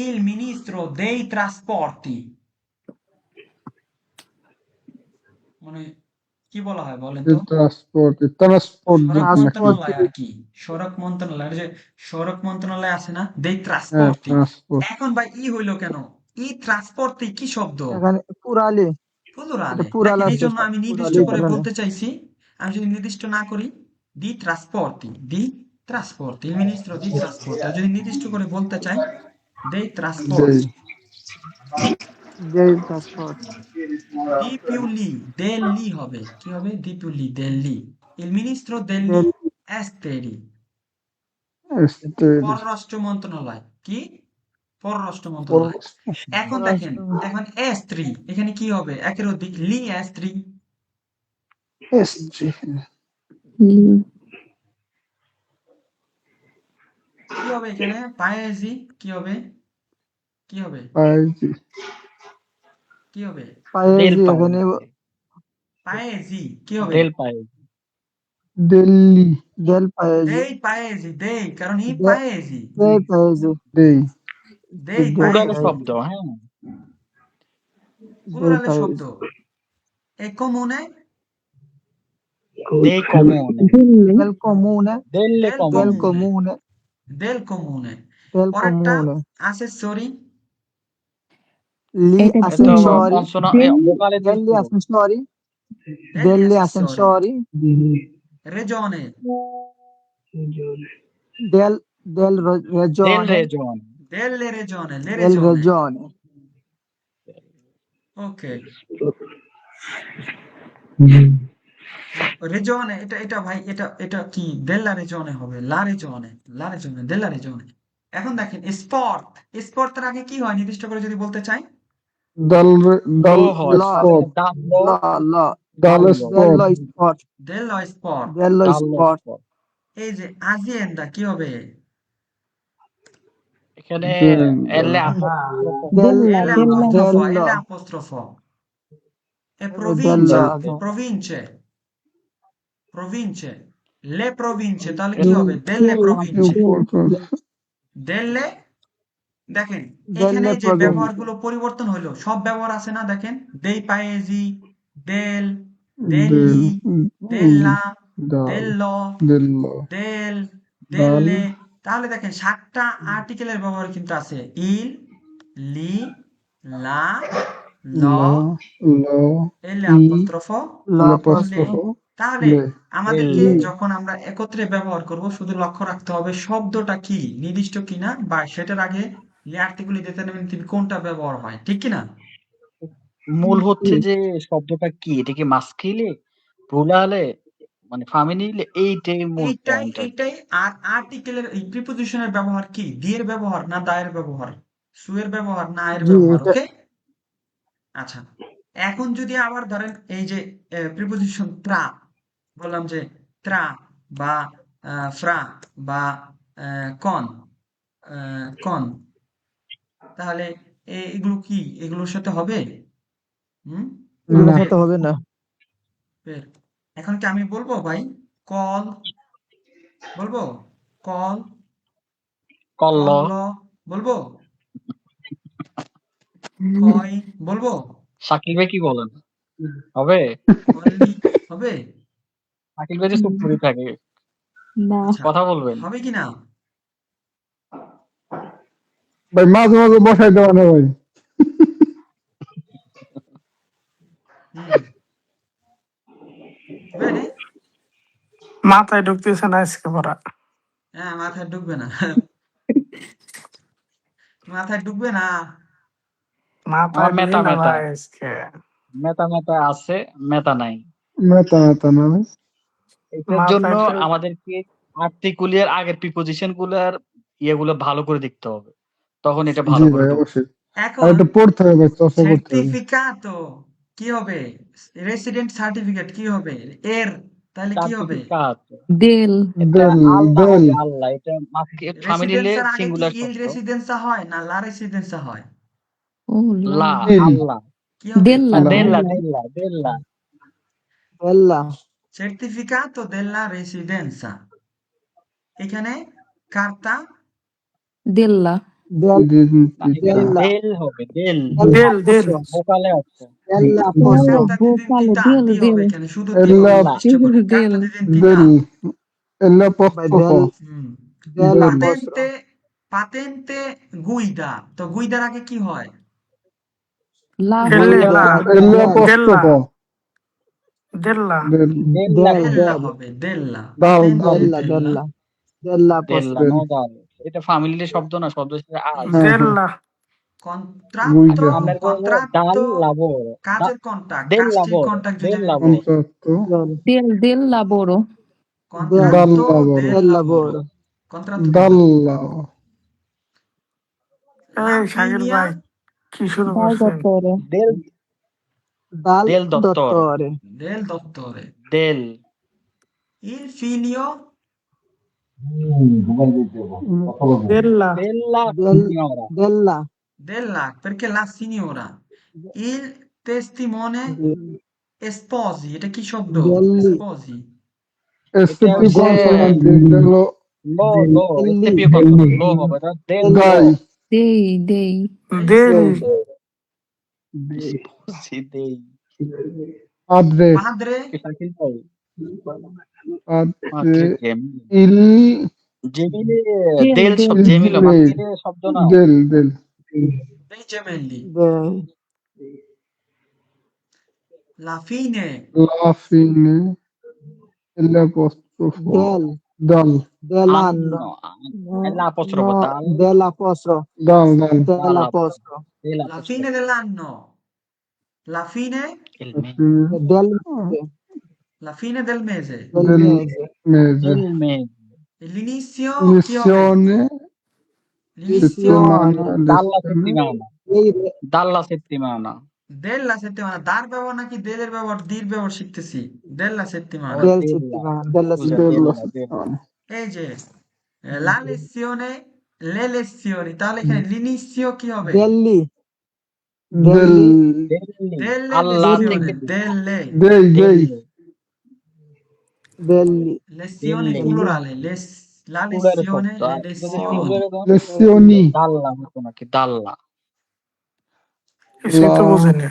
il ministro dei trasporti, মানে কি বলা হয় বলেন তো? il trasport সড়ক যেটা নাকি, ট্রান্সপোর্ট মন্ত্রণালয় আর কি, সড়ক মন্ত্রণালয়, যে সড়ক মন্ত্রণালয় আছে না, dei trasporti। transport, এখন ভাই ই হইলো কেন? ই ট্রান্সপোর্ট কি শব্দ? এখানে পুরালি এটা প্লুরালে। পুরাল দেখেন এই আছে জন্য আমি নির্দিষ্ট পুরালি করে এখানে বলতে চাইছি, আমি যদি নির্দিষ্ট না করি di trasporti, di trasporti, il ministro di trasporti, আর যদি নির্দিষ্ট করে বলতে চাই dei dei, trasporti, যে transport di più li, delli হবে, কি হবে? di più li, delli, il ministro degli Delhi esteri, esteri, পররাষ্ট্র মন্ত্রণালয়, কি? পররাষ্ট্র মন্ত্রণালয়। por- এখন দেখেন, পররাষ্ট্র এখন estri, এখানে কি হবে? একের অধিক li estri, esteri, Mm. কি হবে এখানে? paesi, কি হবে? কি হবে? paesi, কি হবে? Del পায়েজি এখানে paese. paesi, কি হবে? Del paese. delli, দেল পায়েজি dei paesi, dei, কারণ i they paesi, they পায়েজি dei, dei they Plurale paesi, শব্দ, হ্যাঁ। দে plurale শব্দ। পায়েজি e comune, Dei comune. Delle. del comune Delle del del comune. comune del comune। del পরেরটা comune accessori, gli এটা এটা কি? ascensori Del vocale দিয়ে degli শুরু। ascensori degli degli accessori, ascensori regione, del Del regione regione. delle regione, le del regione, regione ok। regione, এটা ভাই, এটা কি? della regione হবে, la regione, la regione, della regione। এখন দেখেন sport, স্পোর্টের আগে কি হয় নির্দিষ্ট করে যদি বলতে চাই? dal, dal Lo হয় Lo, spot, dallo lo dal dallo spot, dello sport dello sport, dello dallo sport sport। এই যে azienda কি হবে? এখানে azienda, এলে Della, L della. apostrofo, L dello apostrofo, e dello province, province, le province, তাহলে কি এখানে হবে? delle più province, importante, delle, দেখেন এখানে delle যে province ব্যবহারগুলো পরিবর্তন হইলো, সব ব্যবহার আছে না? দেখেন dei paesi, del, del, degli, della, dal, dello, dello, del, dal, delle, তাহলে দেখেন 7টা আর্টিকেলের ব্যবহার কিন্তু আছে, il, li, la, lo, la, lo, L i, apostrofo, le। l'apostrofo, তাহলে le, আমাদেরকে le। যখন আমরা একত্রে ব্যবহার করব, শুধু লক্ষ্য রাখতে হবে শব্দটা কি, নির্দিষ্ট কিনা, বা সেটার আগে লে আর্টিকেল ডিটারমিনেটিভ কোনটা ব্যবহার হয়, ঠিক কিনা? মূল হচ্ছে যে শব্দটা কি, এটা কি মাস্কিলে, প্লুরালে, মানে ফামিনিলে, এইটাই মূল এইটাই পয়েন্ট আর কি। এইটাই আর আর্টিকেলের এই প্রিপোজিশনের ব্যবহার কি, দিয়ের ব্যবহার না দায়ের ব্যবহার, সুয়ের ব্যবহার না আয়ের জি ব্যবহার, এটা ওকে? আচ্ছা, এখন যদি আবার ধরেন এই যে প্রিপোজিশন ত্রা, বললাম যে ত্রা বা ফ্রা বা কন, কন, তাহলে এগুলো কি এগুলোর সাথে হবে? হুম, এগুলোর না, সাথে হবে না বের। এখন কি আমি বলবো ভাই কল, বলবো কল, কল্ল, কল্ল বলবো? কয় বলবো? শাকিল ভাই কি বলেন? হবে? কল্লি হবে? শাকিল ভাই যে চুপ করে থাকে, না আচ্ছা, কথা বলবেন। হবে কি না? ভাই মাঝে মাঝে বসাই দেওয়া না ভাই। হুম, ready? মাথায় ঢুকতেছে না আজকে পড়া। হ্যাঁ, মাথায় ঢুকবে না। মাথায় ঢুকবে না। মাথায় আমার ঢুকে মেটা না মেটা ভাই আজকে। মেটা মেটা আছে, মেটা নাই। মেতা মেতা না ভাই। এটার জন্য মাথায় ঢুকে- আমাদেরকে আর্টিকুলের আগের প্রিপোজিশন গুলার ইয়েগুলো ভালো করে দেখতে হবে, তখন এটা জি ভালো করে ভাই ঢুকবে। অবশ্যই। আর এখন এটা পড়তে হবে, চর্চা করতে হবে। সার্টিফিকাতো কি হবে? রেসিডেন্ট সার্টিফিকেট কি হবে? এর তাহলে কি হবে? সার্টিফিকাট, দেল এটা দেল আল্লাহ দেল হবে, আল্লাহ। এটা ফ্যামিলিলে রেসিডেন্সের আগে কি সিঙ্গুলার ইল শব্দ। রেসিডেন্সা হয় না লা রেসিডেন্সা হয়? ও লা লা, ইল আল্লাহ। কি হবে? দেল্লা আল্লাহ। দেল্লা দেল্লা দেল্লা দেল্লা দেল্লা Certificato della residenza. এখানে কার্তা দেল্লা দেল না, এখানে দেল্লা দেল হবে, দেল। দেল দেল ভোকালে আছে। দেল্লা ও পোস্ট carta ভোকালে d'identità দেল দি দেল হবে এখানে শুধু দি এল্লা হবে লা, নির্দিষ্ট করে দেল carta d'identità দেল এল্লা ভাই পোস্ট দেল হুম দেল দেল পোস্ট patente guida তো গুইদার আগে কি হয়? লা দেল্লে হবে লা, এল্লা দেল পোস্ট দেল্লা দেল্লা দেল দেল্লা দেল della দেল হবে della দাল patente দাল দেল্লা della দেল্লা দেল্লা পোস্ট দেল্লা, নো ডাল। এটা ফ্যামিলির শব্দ না, শব্দ হচ্ছে আজ। হ্যাঁ হ্যাঁ দেল্লা contratto গুইদা আপনার বলবো ডাল contratto লাবর, কাজের কন্ট্রাক্ট দেল কাজটির লাবর, কন্ট্রাক্ট যদি দেল আমি লাবর, বলি কন্ট্রাক্টো দেল del lavoro দেল দাল contratto লাবর del দেল lavoro lavoro contratto del দাল lavoro la এই শাকিল figlia ভাই কি শুরু dal করছেন? dottore দেল দাল দেল দত্তর, দত্তরে del dottore দেল il figlio দেল্লা দেল্লা দেল সিনিয়রা, দেল্লা della perché la signora il testimone sposi এটা কি শব্দ? দেল্লি sposi এটা এসটিপি হচ্ছে কনসোনান্ট হলো লো, লো, দেল্লি এসটিপিও কনসোনেন্ট লো হবে, এটা দেল লো। দাই dei দেল স্পোসি দেই। আদ্রে padre কি শাকিল ভাই? আদ্রে জেমিল, ইল জেমিলে del দেল del শব্দ, ইল জেমিল মাসিলে শব্দ না। দেল দেল dei gemelli দে- la fine লা ফিনে এল্লা পোস্ট্রোফো দেল দাল দেলানো এলা অপস্ট্রফ, no দাল della posto দাল দাল della posto দেল la fine dell'anno la fine del mese la fine del mese del del mese mese del mese, e l'inizio chi হবে? missione l'inizio settimana dalla lezione settimana, dei dalla settimana, della settimana দার ব্যবহার নাকি দেলের ব্যবহার দির ব্যবহার শিখতেছি della settimana del della, settimana della scusa, della settimana settimana এই যে la lezione le lezioni তাহলে এখানে l'inizio কি হবে? delli del delli delli, delle আল্লাহ lezioni থেকে delle dei dei delli, delli lezioni delli, plurale la plurale lezione শব্দ। le আর যদি lezioni সিঙ্গুলারে দেন, lezioni দাল্লা হতো নাকি, দাল্লা। কিছুই তো la বুঝিনি,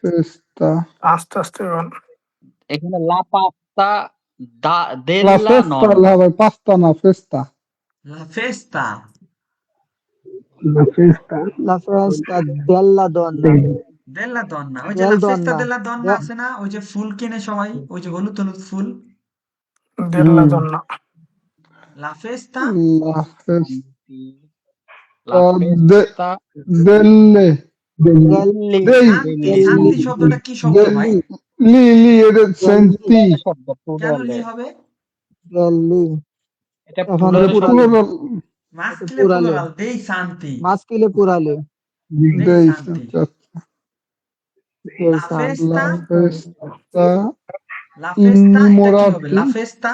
festa আস্তে আস্তে বল। এখানে লা পাত্তা la দেল্লা festa নন, la pasta na festa la festa la festa la festa della donna della donna ওই যে del la festa donna della donna আছে না ওই যে ফুল কিনে সবাই ওই যে হলুদ হলুদ ফুল দেল্লা দন্না la festa la festa লা পেস্তা delle দেল্লি, dei শান্তি দেল্লি, শান্তি শব্দটা কি শব্দ ভাই? li li senti প্লুরালে শব্দ, কেন প্লুরালে। লি হবে? delli এটা এখন প্লুরালে শব্দ, plurale plural maschile plurale plural dei santi maschile plurale dei dei santi dei la santi festa la festa la festa এটা কি হবে? innamorati la festa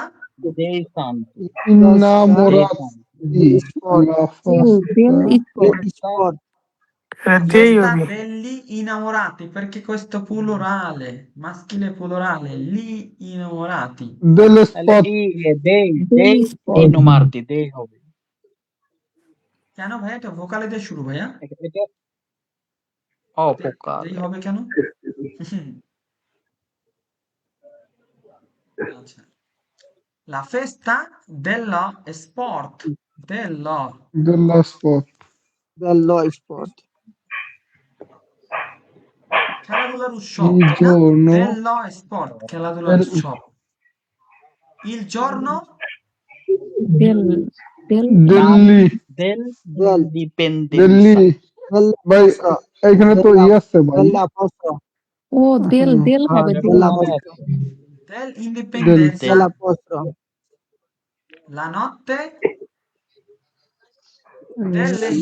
দেই সান্তি, innamorati dei sport la del festa del sport dei sport La দেই festa হবে। degli innamorati, perché questo plurale, maschile plurale, gli innamorati. del তাহলে spot, দেই Daily spot. ইনোমার্তি দেই হবে। কেন ভাইয়া? এটা ভোকালে দিয়ে শুরু ভাইয়া। এটা যেই অপকালে। হবে কেন? আচ্ছা। La festa dello sport. Dello. del spot, dello sport, খেলাধুলার উৎসব, il তাই না? giorno, Dello sport, খেলাধুলার del, উৎসব। Il giorno Del delli, del del indipendenza। delli, del ভাই posto, এখানে তো ই আছে ভাই, della posto, ও del হবে এটা del della মনে posto, আছে। dell'indipendenza. della posto, La notte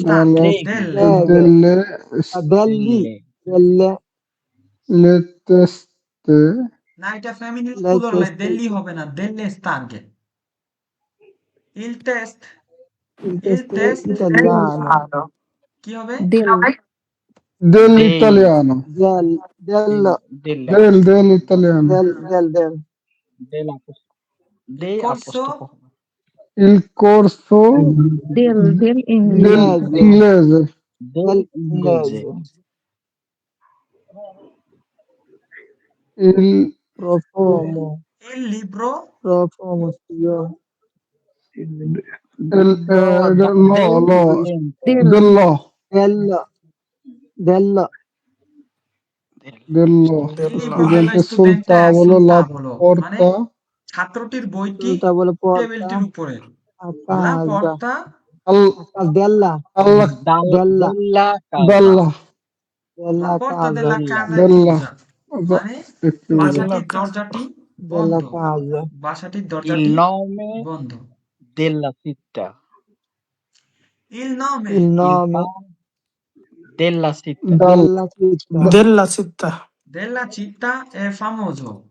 alla dell'estate. Delle. delle, delli, delle, le teste, না, এটা ফ্যামিলির le প্লুরাল, teste, দেল্লি হবে না, দেল্লে স্টার্গে। Il test. il Il test test italiano, কি হবে? del dell'italiano, del, dell'italiano, dell'italiano, Il corso apostrofo. il corso del inglese. dell'inglese, del inglese. inglese, il, profumo, il libro profumo, signor, Del dello, del, del, dello, il Dello. libro presente dello sul studente è tavolo, sul la tavolo, মানে porta, ছাত্রটির বইটি sul tavolo porta, টেবিলটির উপরে। a La casa, porta al, a casa della, alla, della, Della casa. dalla, la della porta casa, della casa è della, chiusa, মানে è chiuso. বাসাটির দরজাটি della বন্ধ। casa, বাসাটির Il দরজাটি nome বন্ধ। della città. Il nome il Il nome pane della città. della città, Della città. della città è famoso.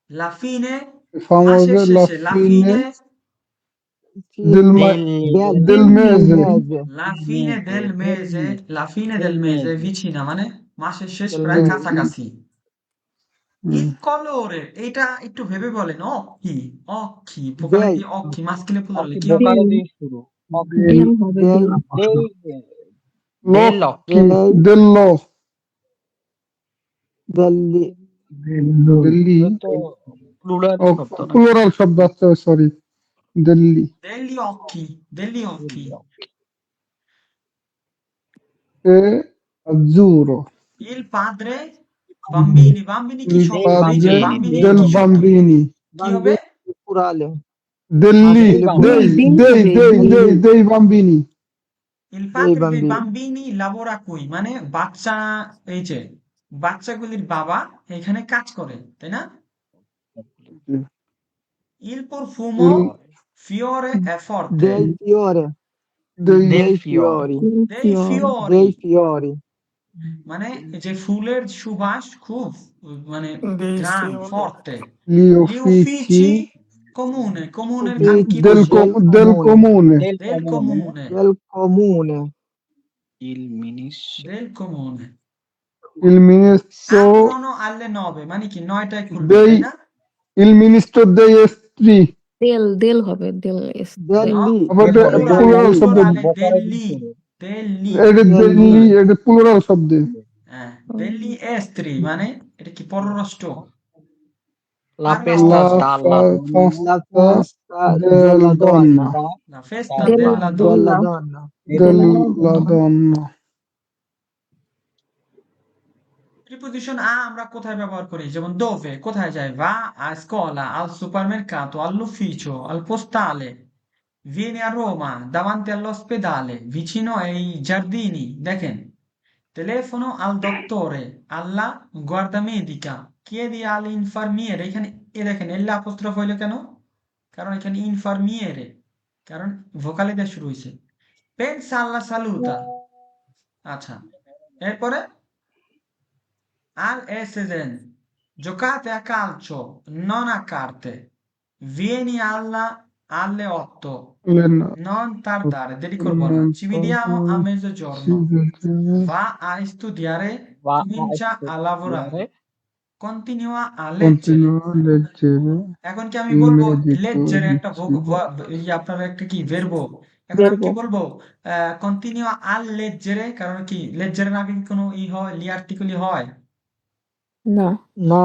La fine, famoso, মাসের la শেষে, la fine fine, del, Del, del mese, mese, la fine del mese, la fine del mese, vicina, মানে মাসের শেষ del প্রায় mese, কাছাকাছি। Il mm, colore, এটা একটু ভেবে বলেন, occhi, occhi, ভোকালে dei, দিয়ে occhi, মাস্কিলে প্লুরালে occhi কি হবে? vocale দিয়ে শুরু। Occhi. del হবে dei, del l'occhi, dei, dello, degli, delli, এটা তো প্লুরাল oh, শব্দ না। plural শব্দ আছে, sorry, delli, Degli occhi, degli occhi. e azzurro, Il padre, bambini, bambini কি il শব্দ? এই যে padre bambini del কি শব্দ? bambini, কি হবে? bambini plurale, delli, maschile bambini. plurale, dei bambini, Il dei padre dei bambini, bambini lavora qui, মানে বাচ্চা, এই যে বাচ্চাগুলির বাবা এখানে কাজ করে, তাই না? Il profumo il, fiore è forte. dei fiori, dei, dei fiori. fiori, del Dei fiore. dei fiori, fiori, মানে এই যে ফুলের সুবাস খুব মানে Dei ঘ্রাণ fiori. forte. gli Gli uffici uffici comune, comuneর ভাগ কি uffici del, বলবো? del comune, Del Del comune, del comune, il ministro. del comune. il ministro Aprono alle 9, মানে কি 9টায় খুলবে, তাই dei, না? il ministro dei estri, del হবে del No, degli, আবার plurale, plural শব্দ, plurale, vocale degli, দিয়ে শুরু। degli, এটা Delli. delli, এটা plural শব্দ, degli esteri, মানে এটা কি পররাষ্ট্র? La Parla festa la oggi, dalla la festa festa della della donna, donna, la festa della della della donna. donna, della donna, Preposition a আমরা কোথায় ব্যবহার করি? যেমন dove, কোথায় যায়? Va a scuola, al supermercato, all'ufficio, al postale. Vieni a Roma, davanti all'ospedale, vicino ai giardini. দেখেন, telefono al dottore, alla guardamedica, chiedi all'infermiere, এখানে এ দেখেন এল অ্যাপোস্ট্রোফ হইলো কেন? কারণ এখানে ইনফার্মিয়েরে, কারণ ভোকালে দিয়ে শুরু হয়েছে। pensa alla saluta, আচ্ছা, এরপরে al Esseden, giocate a calcio, non a carte. Vieni alla alle 8 Le no. non tardare, devi করবো না, ci vediamo a mezzogiorno, va a studiare, Va a comincia a lavorare, studiare, continua a leggere। Continua a leggere এখন কি আমি il বলবো medico লেজ্জের একটা dice আপনার একটা কি verbo, এখন আমি কি verbo, বলবো continua a leggere, কারণ কি লেজ্জের আগে কি কোনো ই হয়, লি আর্টিকেলি হয়? no, No.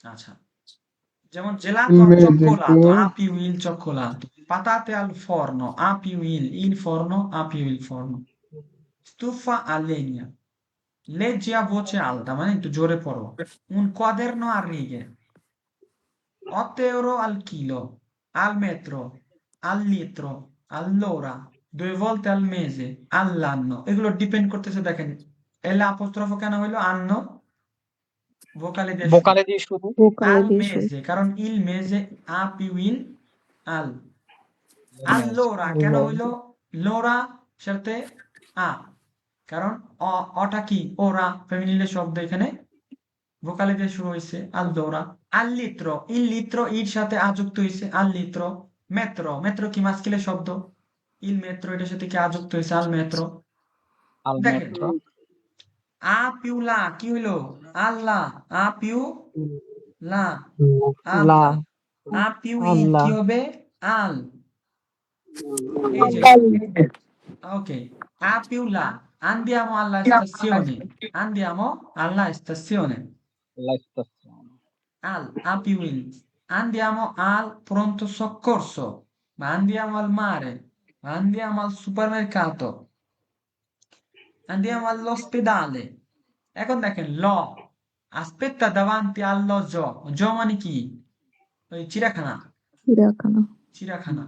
আচ্ছা, যেমন gelato il al medico cioccolato, ha più il cioccolato, patate al forno, ha più il forno, ha più il forno, stufa a legna, leggi a voce alta, মানে একটু জোরে পড়ো, un quaderno a righe, 8 € al chilo, al metro, al litro, all'ora, 2 volte al mese, all'anno, এগুলো depend করতেছে, দেখেন এলা apostrophe কেন হইলো, আন্ন ভোকালে দিয়ে শুরু, বোকালে দিয়ে শুরু, vocale al di mese, কারণ il mese ha più il al, all'ora কেন Allora. হইলো, l'ora সাথে আ, কারণ অটা কি ওরা, ফেমিনিলে শব্দ, এখানে ভোকালে দিয়ে শুরু হয়েছে, allora, al litro, il litro এর সাথে আ যুক্ত হয়েছে, al litro, metro, metro কি মাস্কিলে শব্দ, il metro এটার সাথে কি আ যুক্ত হয়েছে, al metro। al দেখেন metro, আ পিউ লা কি হইলো, আল্লাহ, আ পিউ লা, La. আল্লাহ, আ পিউ ইল কি Allah. হবে, আল, এই যে ওকে, আ পিউ লা, andiamo alla stazione, andiamo alla stazione, la stazione, al, a più il, andiamo al pronto soccorso, ma andiamo al mare, ma andiamo al supermercato, andiamo all'ospedale। এখন দেখেন ল, aspetta davanti allo zoo, zoo মানে কি, ওই চিড়াখানা, hiragana, চিড়াখানা।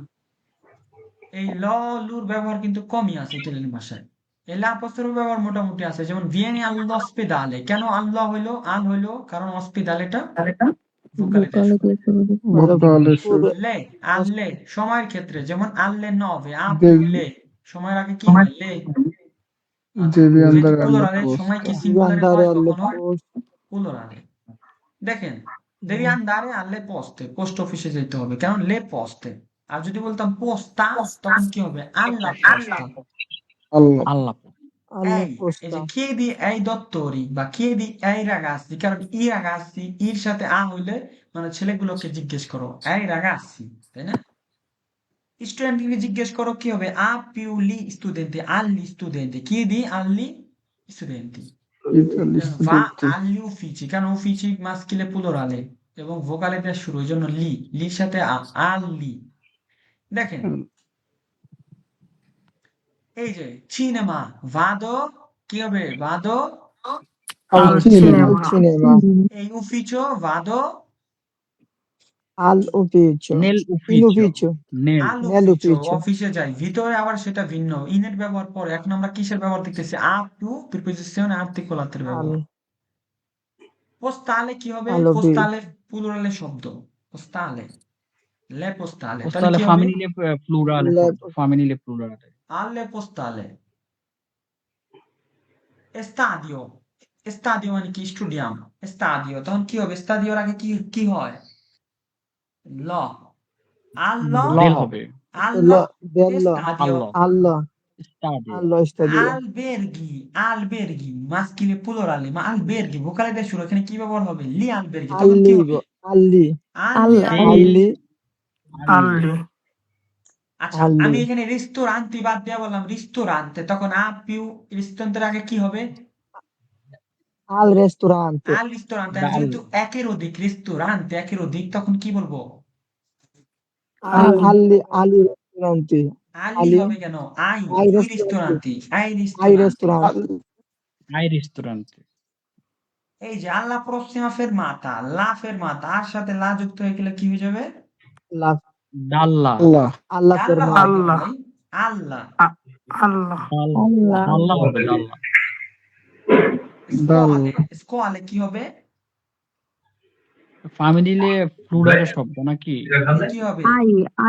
এই ল লুর ব্যবহার কিন্তু কমই আছে ইতালিয়ান ভাষায়, এই লা অ্যাপোস্ট্রোফ ব্যবহার মোটামুটি আছে, যেমন vieni all'ospedale, কেন আল্লাহ হইলো, আল হইলো, কারণ হসপিটালেটা ভোকালে দিয়ে vocale শুরু। di শুরু, vocale Pure. লে, আল্লে সময়ের ক্ষেত্রে, যেমন alle 9, a più devi, le, সময়ের আগে কি হয়, লে। আচ্ছা, devi যেহেতু andare alla প্লুরালে, সময় কি posta Devi সিঙ্গুলারে andare হয় alle কখনো poste. প্লুরালে। দেখেন দেবি আন্দারে আনলে পোস্টে, পোস্ট অফিসে যেতে হবে, কারণ লে পোস্টে। আর যদি বলতাম পোস্তা, তখন কি হবে, আল্লা পোস্তা। alla alla Alla এই posta. যে chiedi ai dottori বা chiedi ai ragazzi, কারণ ই রাগাসি ইর সাথে আ হইলে মানে ছেলেগুলোকে জিজ্ঞেস করো, এই রাগাসি, তাই না? স্টুডেন্টকে জিজ্ঞেস করো কি হবে, আ più gli studenti, agli studenti, chiedi agli studenti, agli va studenti agli uffici, কারণ uffici মাস্কিলে প্লুরালে এবং ভোকালে দিয়ে শুরু, ওই জন্য লি, লির সাথে আ, আল্লি। দেখেন এই যে সিনেমা, ভাদো কি হবে, ভাদো al al cinema Al cinema, cinema. এই উফিচো, ভাদো Al ufficio. nel In ufficio, ufficio. nel Al উফিচো, Nell'ufficio. অফিসে যাই, ভিতরে আবার সেটা ভিন্ন, ইনের ব্যবহার পরে। এখন আমরা কিসের ব্যবহার দেখতেছি, আ টু প্রিপোজিশনে আর্টিকুলাতের ব্যবহার। Al. পোস্তালে কি হবে, All'ufficio. পোস্তালে প্লুরালে শব্দ, পোস্তালে, লে পোস্তালে, তাহলে postale কি হবে, femminile plurale Le. শব্দ, femminile plurale, alle postale। Estadio, Estadio মানে কি, স্টেডিয়াম, এস্তাদিও, তখন কি হবে, এস্তাদিওর আগে কি কি হয়, ল, আল্লো, Lo. del হবে, আল্লো, Dello. Estadio, allo, Allo. stadio, Allo stadio. আলবেরগি, আলবেরগি মাস্কিলে প্লুরালে, মা আলবেরগি ভোকালে দিয়ে শুরু, এখানে কি ব্যবহার হবে, লি আলবেরগি, তখন কি হবে, Allivo. Alli. আল্লি Al- আলবেরগি। Alli. alli, আচ্ছা, Alli. আমি এখানে রিস্তোরান্তি বাদ দিয়ে বললাম রিস্তোরান্তে, তখন আ পিউ রিস্তোরান্তের আগে কি হবে, Al ristorante. আল রিস্তোরান্তে। আর dal, যেহেতু একের অধিক রিস্তোরান্তে, একের অধিক, তখন কি বলবো, Al. al- Alli. Alli ristoranti. আলি Ali. হবে কেন, আই, Ai ই ristoranti. রিস্তোরান্তি, আই Ai রিস্তোরান্তি। ristoranti. ai ristoranti, এই যে আল্লা প্রসিমা ফেরমাতা, লা ফেরমাতা, আর সাথে লা যুক্ত হয়ে গেলে কি হয়ে যাবে, La. dalla, alla Alla ডাল্লা হবে fermata. কেন Allah. ভাই, আল্লাহ, a- Allah, dalla, Allah, dalla হবে dalla, স্কোয়ালে, dalla স্কোয়ালে কি হবে, femminile plurale শব্দ নাকি? কি হবে,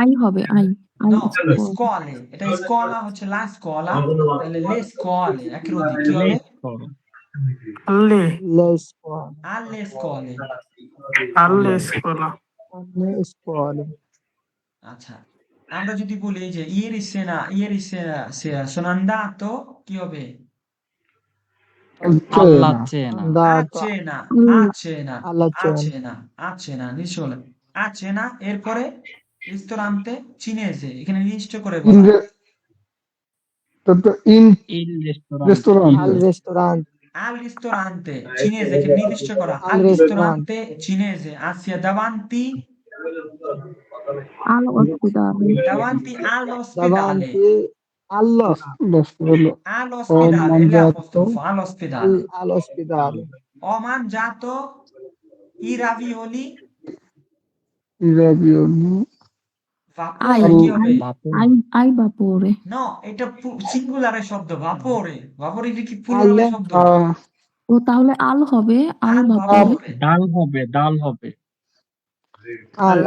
I হবে I নো, score, স্কোয়ালে, এটা স্কোয়ালা হচ্ছে লা স্কোয়ালা, তাহলে লে স্কোয়ালে একের অধিক কি হবে, Lesco, alli, Le scuole. alle scuole। alle scuola, Alle scuole. আচ্ছা, আমরা যদি বলি যে ieri sera sono andato কি হবে? আল্লাহ না চেনা a andato cena a Allah cena alla a cena, cena a cena নিশ্চয় বলেন a cena এরপরে রিস্টোরান্তে চিনেছে এখানে নিশ্চয় করে ইন বলা ইন ইল restaurant restaurant al ristorante, al ristorante cinese এখানে নির্দিষ্ট করা al al ristorante, ristorante cinese asia davanti all'ospedale davanti allo, ho all'ospedale e mangiato l'apostrofo all'ospedale all'ospedale, ho mangiato i ravioli i ravioli I vapore al কি I হবে বাপুরে I I বাপরে no এটা সিঙ্গুলারের শব্দ vapore vapore এটা কি al, প্লুরালের শব্দ a ও তাহলে আল হবে আল al বাপরে vapore ডাল হবে al,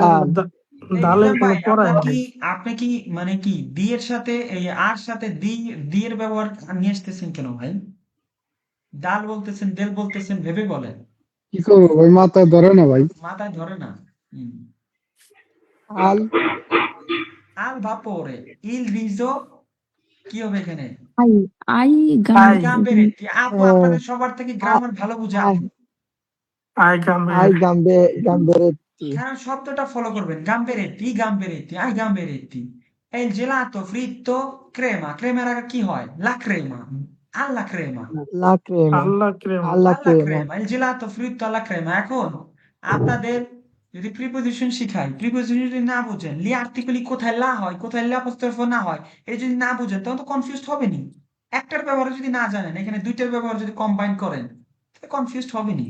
এই ডালে নিজাম কোনো ভাই পড়াই আপনার নাই। কি আপনি কি মানে কি দি এর সাথে এই আর সাথে দি এর ব্যবহার নিয়ে আসতেছেন কেন ভাই ডাল বলতেছেন দেল বলতেছেন ভেবে বলেন কি করবো ভাই মাথায় ধরে না ভাই মাথায় ধরে না al, আল ভাপোরে ইল রিজো কি হবে এখানে আই আই আই গাম্বেরেতি আপু eh, আপনাদের সবার থেকে a- গ্রামার ভালো বুঝে ai, আপু আই গাম্বে ai gamberetti, কারণ শব্দটা ফলো করবেন গাম্বেরেতি আই গাম্বেরেতি এই জেলাতো ফ্রিত্তো ক্রেমার আগে কি হয় লা ক্রেমা আল্লা ক্রেমা la crema, আল্লাহ ক্রেমা alla alla crema, crema, il gelato fritto alla crema এখন আপনাদের যদি প্রিপোজিশন শিখাই প্রিপোজিশন যদি না বুঝেন লি আর্টিকেলি কোথায় লা হয় কোথায় লা অ্যাপোস্ট্রোফ না হয় এই যদি না বুঝেন তখন তো কনফিউজড হবেনি একটার ব্যবহার যদি না জানেন এখানে দুইটার ব্যবহার যদি কম্বাইন করেন তাহলে কনফিউজড হবেনি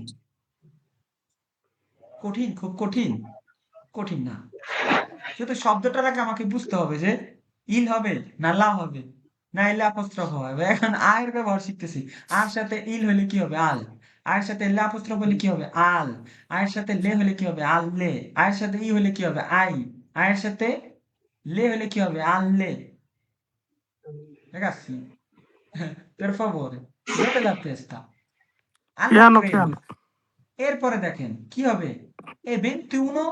কঠিন খুব কঠিন কঠিন না শুধু শব্দটার আগে আমাকে বুঝতে হবে যে ইল হবে না লা হবে না এলে অ্যাপোস্ট্রোফ হবে এখন আয়ের ব্যবহার শিখতেছি আর সাথে ইল হলে কি হবে আল আয়ের সাথে লে অ্যাপোস্ট্রোফ হলে কি হবে আল আয়ের সাথে লে হলে কি হবে আল লে আয়ের সাথে ই হলে কি হবে আই আয়ের সাথে লে হলে কি হবে আল লে ragazzi per favore date la testa alla piano crema piano এরপরে দেখেন কি হবে এ 21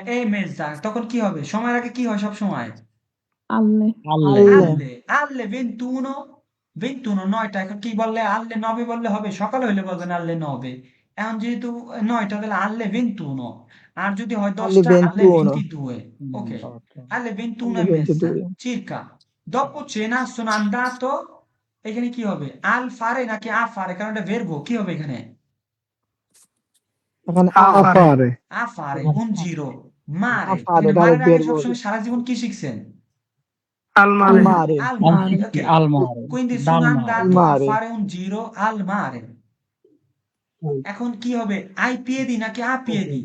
এ মেজা তখন কি হবে সময়ের আগে কি হয় সব সময় আল্লে আল্লে alle, alle 21 21 নয়টা এখন কি বললে alle 9 বললে হবে সকালে হইলে বলবেন alle 9 এখন যেহেতু নয়টা তাহলে alle 21 আর যদি হয় alle 10টা alle 21, 22 ok alle 21 alle e mezza 22, circa dopo cena sono andato এখানে কি হবে al fare নাকি a fare কারণ এটা verbo কি হবে এখানে এখানে আ a পারে fare a fare un giro mare fare, এখানে dare মারের আগে verbo, সবসময় সারা জীবন কি শিখছেন আলমারে al আল mare, al mare আলমারি ok আলমারে quindi ডাল sono মারে al andato a mare, fare un giro al mare এখন কি হবে ai piedi নাকি a piedi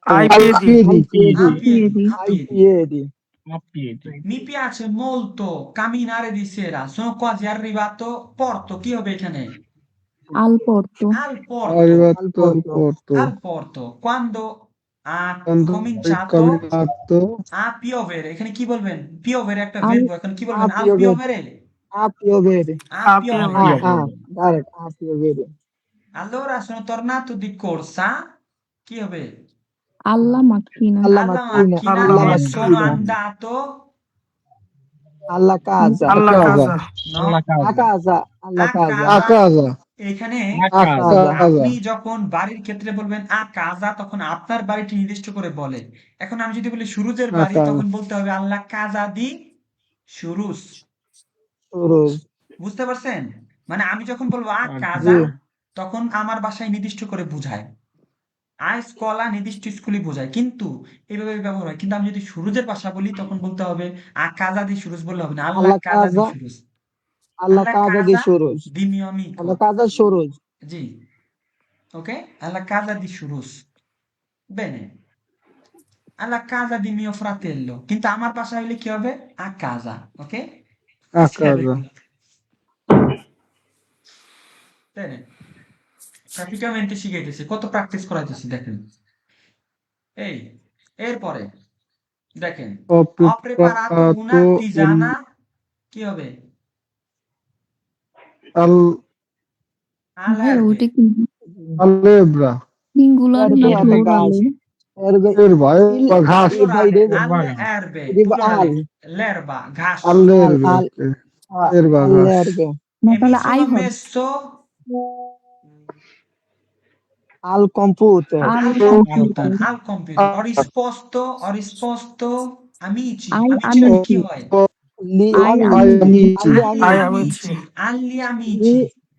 I al পিয়েদি piedi a ai piedi, piedi a ai piedi piedi, আপিয়েটি mi piace molto camminare di sera sono quasi arrivato porto কি হবে এখানে আল পড়তো al porto al arrivato al porto, porto al porto quando ha quando hai cominciato camminato a piovere এখানে কি বলবেন piovere একটা আল verbo এখন কি বলবেন a al piovere, piovere a piovere, a আপিয়াবে piovere direct, a piovere, allora sono tornato di corsa chi হবে আল্লা মাকিনা alla macchina alla e sono macchina. andato alla casa, a Allah casa কাজা no Allah a কাজা casa, alla a casa, a casa casa এখানে আ a কাজা casa, casa আপনি যখন বাড়ির ক্ষেত্রে বলবেন আ কাজা তখন আপনার বাড়িটি নির্দিষ্ট করে বলে এখন আমি যদি বলি সুরুজের a বাড়ি casa তখন বলতে হবে আল্লাহ কাজা দি সুরুজ churros, বুঝতে পারছেন মানে আমি যখন বলবো আ আচ্ছা কাজা জি, তখন আমার বাসায় নির্দিষ্ট করে বুঝায় আ স্কলা নির্দিষ্ট স্কুলই বোঝায় কিন্তু এইভাবে ব্যবহার হয় কিন্তু আমি যদি সুরুজের ভাষা বলি তখন বলতে হবে আ কাজা দি সুরুজ বললে হবে না আল্লাহ কাজা দি সুরুজ alla আল্লাহ casa di কাজা churros, দি mio amico alla casa churros, জি ওকে alla casa di churros bene alla casa di mio fratello কিন্তু আমার বাসা হইলে কি হবে a casa okay a casa bene প্র্যাকটিক্যালmente শিখাইতেছি কত প্র্যাকটিস করাইতেছি দেখেন এই এরপরে দেখেন ho ho preparato una preparato tisana কি হবে al ভাই all'erbe ওইটা কি all'ebra সিঙ্গুলার না perché alla এরবে প্লুরালে casa, erbe এর ভাই il বা ঘাস Plurale, erbe alle erbe, erbe al plurale, l'erba, ঘাস। আল্লের al al এর বা ঘাস all'erbe না E mi তাহলে আই sono হবে messo al computer Al computer, computer al computer. Ho risposto amici. I Amici আমি মানে কি হয়? li আই আই আমি আমি agli Agli I amici amici. amici,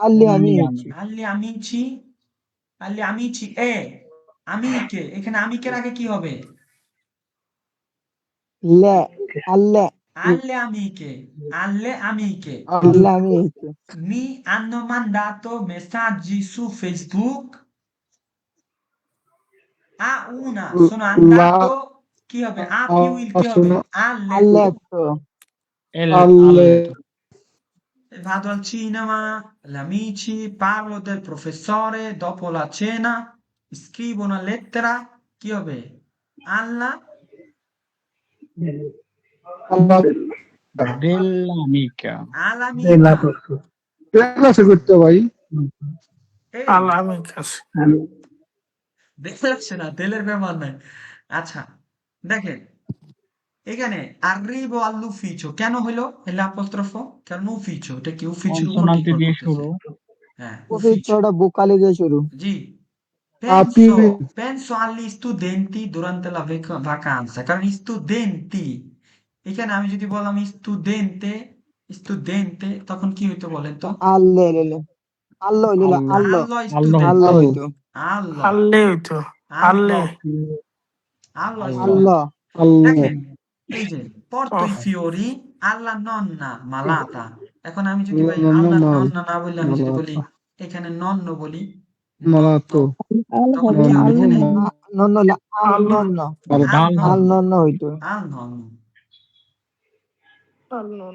agli li amici, agli only amici agli amici, agli amici e amiche। এখানে আমিকের আগে কি হবে? le alle Alle amiche, alle amiche. alle amiche Mi hanno mandato messaggi su Facebook. A una sono লা andato, chi হবে? A più il chi হবে? sono a Alle. letto alle Vado al cinema, gli amici, parlo del professore dopo la cena, scrivo una lettera, chi হবে? Alla, alla dell'amica all'amica. ক্লাসে করতে ভাই Ehi, Al amicas. দেখতে পাচ্ছ না তেলের ব্যবহার নাই। আচ্ছা, দেখেন এখানে arrivo all'ufficio কেন হইলো l'apostrophe? কারণ ufficio, এটা কি ufficio উপর কনসোনান্ট নির্ভর দিয়ে করতেছে। শুরু হ্যাঁ, ufficio ufficio। da vocale দিয়ে শুরু জি, আপি penso agli studenti durante la vacanza, কারণ studenti, এখানে আমি যদি বললাম studente, তখন কি হইতো বলেন তো? alle allo lila আল্লাহ allo Allo আল্লাহ allo studente, হইতো allo, Alleito. Alle. allo, allo আল্লাহ allo studente। আল্লাহ দেখেন এই যে porto Oh. i fiori alla nonna malata, এখন আমি যদি ভাই নন্ন alla মাল nonna না বললে আমি যদি বলি মালাতা এখানে নন্ন বলি, মালাতো আল তখন হবে কি হবে আল এখানে? nonno la al Allo. nonno al আল al nonno, nonno হইতো al nonno। Allo.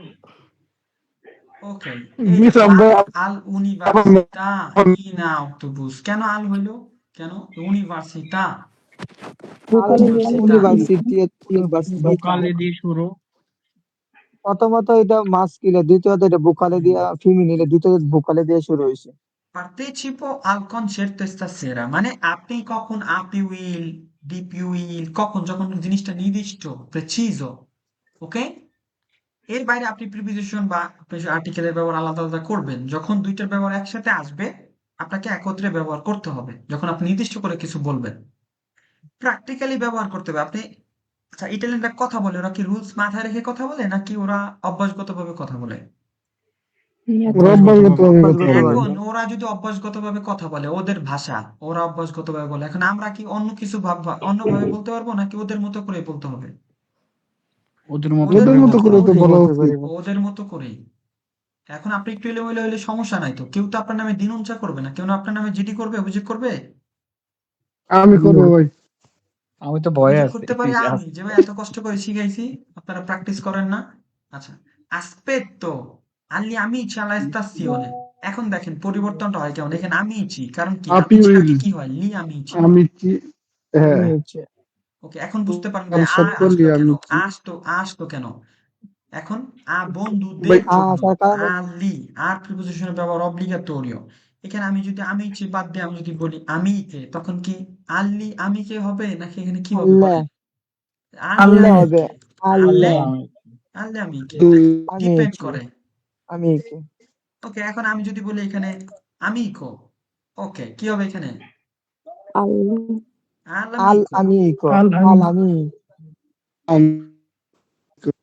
Ok, e মিসাম ভাই vado all'università in autobus, কেন আল হইলো? কেন università, ভোকালে দিয়ে শুরু università। università ভোকালে দিয়ে শুরু প্রথমত এটা মাস্কিলে দ্বিতীয়ত এটা ভোকালে দিয়া ফিমিনিলে দ্বিতীয়ত ভোকালে দিয়ে শুরু হয়েছে Partecipo al concerto stasera, মানে আপনি কখন আপি উইল, ডিপি উইল, কখন যখন জিনিসটা নির্দিষ্ট প্রেচিজো, ওকে? এর বাইরে আপনি প্রিপোজিশন বা আর্টিকেলের ব্যবহার আলাদা আলাদা করবেন, যখন দুইটার ব্যবহার একসাথে আসবে আপনাকে একত্রে ব্যবহার করতে হবে যখন আপনি নির্দিষ্ট করে কিছু বলবেন, প্র্যাকটিক্যালি ব্যবহার করতে হবে আপনি। আচ্ছা, ইটালিয়ানরা কথা বলে, ওরা কি রুলস মাথায় রেখে কথা বলে নাকি ওরা অভ্যাসগতভাবে কথা বলে? রব্বাগত ভাবে কথা অভ্যাসগতভাবে। বলে এখন ওরা যদি অভ্যাসগতভাবে কথা বলে, ওদের ভাষা ওরা অভ্যাসগতভাবে বলে, এখন আমরা কি অন্য কিছু অন্যভাবে বলতে পারবো নাকি ওদের মতো করে বলতে হবে? ওদের মতো ওদের মতো করে তো ওদের বলা মতো উচিত করে। ওদের মতো করেই। এখন আপনি একটু এলোমেলো হলে সমস্যা নাই তো, কেউ তো আপনার নামে দিন উঞ্চা করবে না, কেউ না আপনার নামে জিডি করবে, অভিযোগ করবে। আমি করবো ভাই আমি তো ভয়ে অভিযোগ আছি করতে পারি আমি, যে ভাই এত কষ্ট করে শিখাইছি আপনারা প্র্যাকটিস করেন না। আচ্ছা, aspetto agli amici alla stazione, এখন দেখেন পরিবর্তনটা হয় কেমন, এখানে আমিছি, কারণ কি আপি আমিছি উইল আগে কি হয়, লি আমিছি। আমি কি হ্যাঁ আমি হচ্ছে ওকে, এখন বুঝতে পারেন আর ভাই সব করলি আসতো কেন, আমি কি আসতো কেন। এখন বন্ধুদের ভাই জন্য আসার কারণে আলি, আর প্রিপোজিশনের ব্যবহার অব্লিগাটোরিও। এখানে আমি যদি আমিছি বাদ দিয়ে আমি যদি বলি আমিকে, তখন কি আল্লি আমিকে হবে নাকি এখানে কি হবে আল্লে বলেন? আল্লে আল্লে হবে আল্লে আল্লে আল্লে আমিকে, দুই আমি ডিপেন্ড হচ্ছে করে। আমি কি ওকে, এখন আমি যদি বলি এখানে আমিকো, ওকে কি হবে এখানে? আল al আল amico, আমি কো Al আল amico. আমি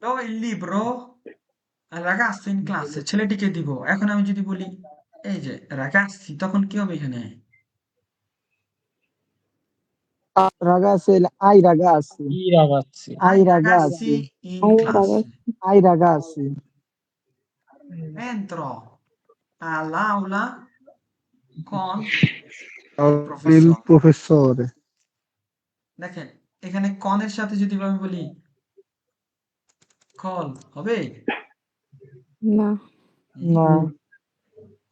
do il libro al ragazzo in classe, ছেলেটিকে দিব। এখন আমি যদি বলি এই যে ragazzi, তখন কি হবে এখানে? ragazzi ai ragazzi কি রাগাচ্ছি ai ai ragazzi ragazzi in I classe, ai ragazzi entro all'aula con il il professore। professore দেখেন এখানে কনের সাথে যদি আমি বলি কল হবে, না না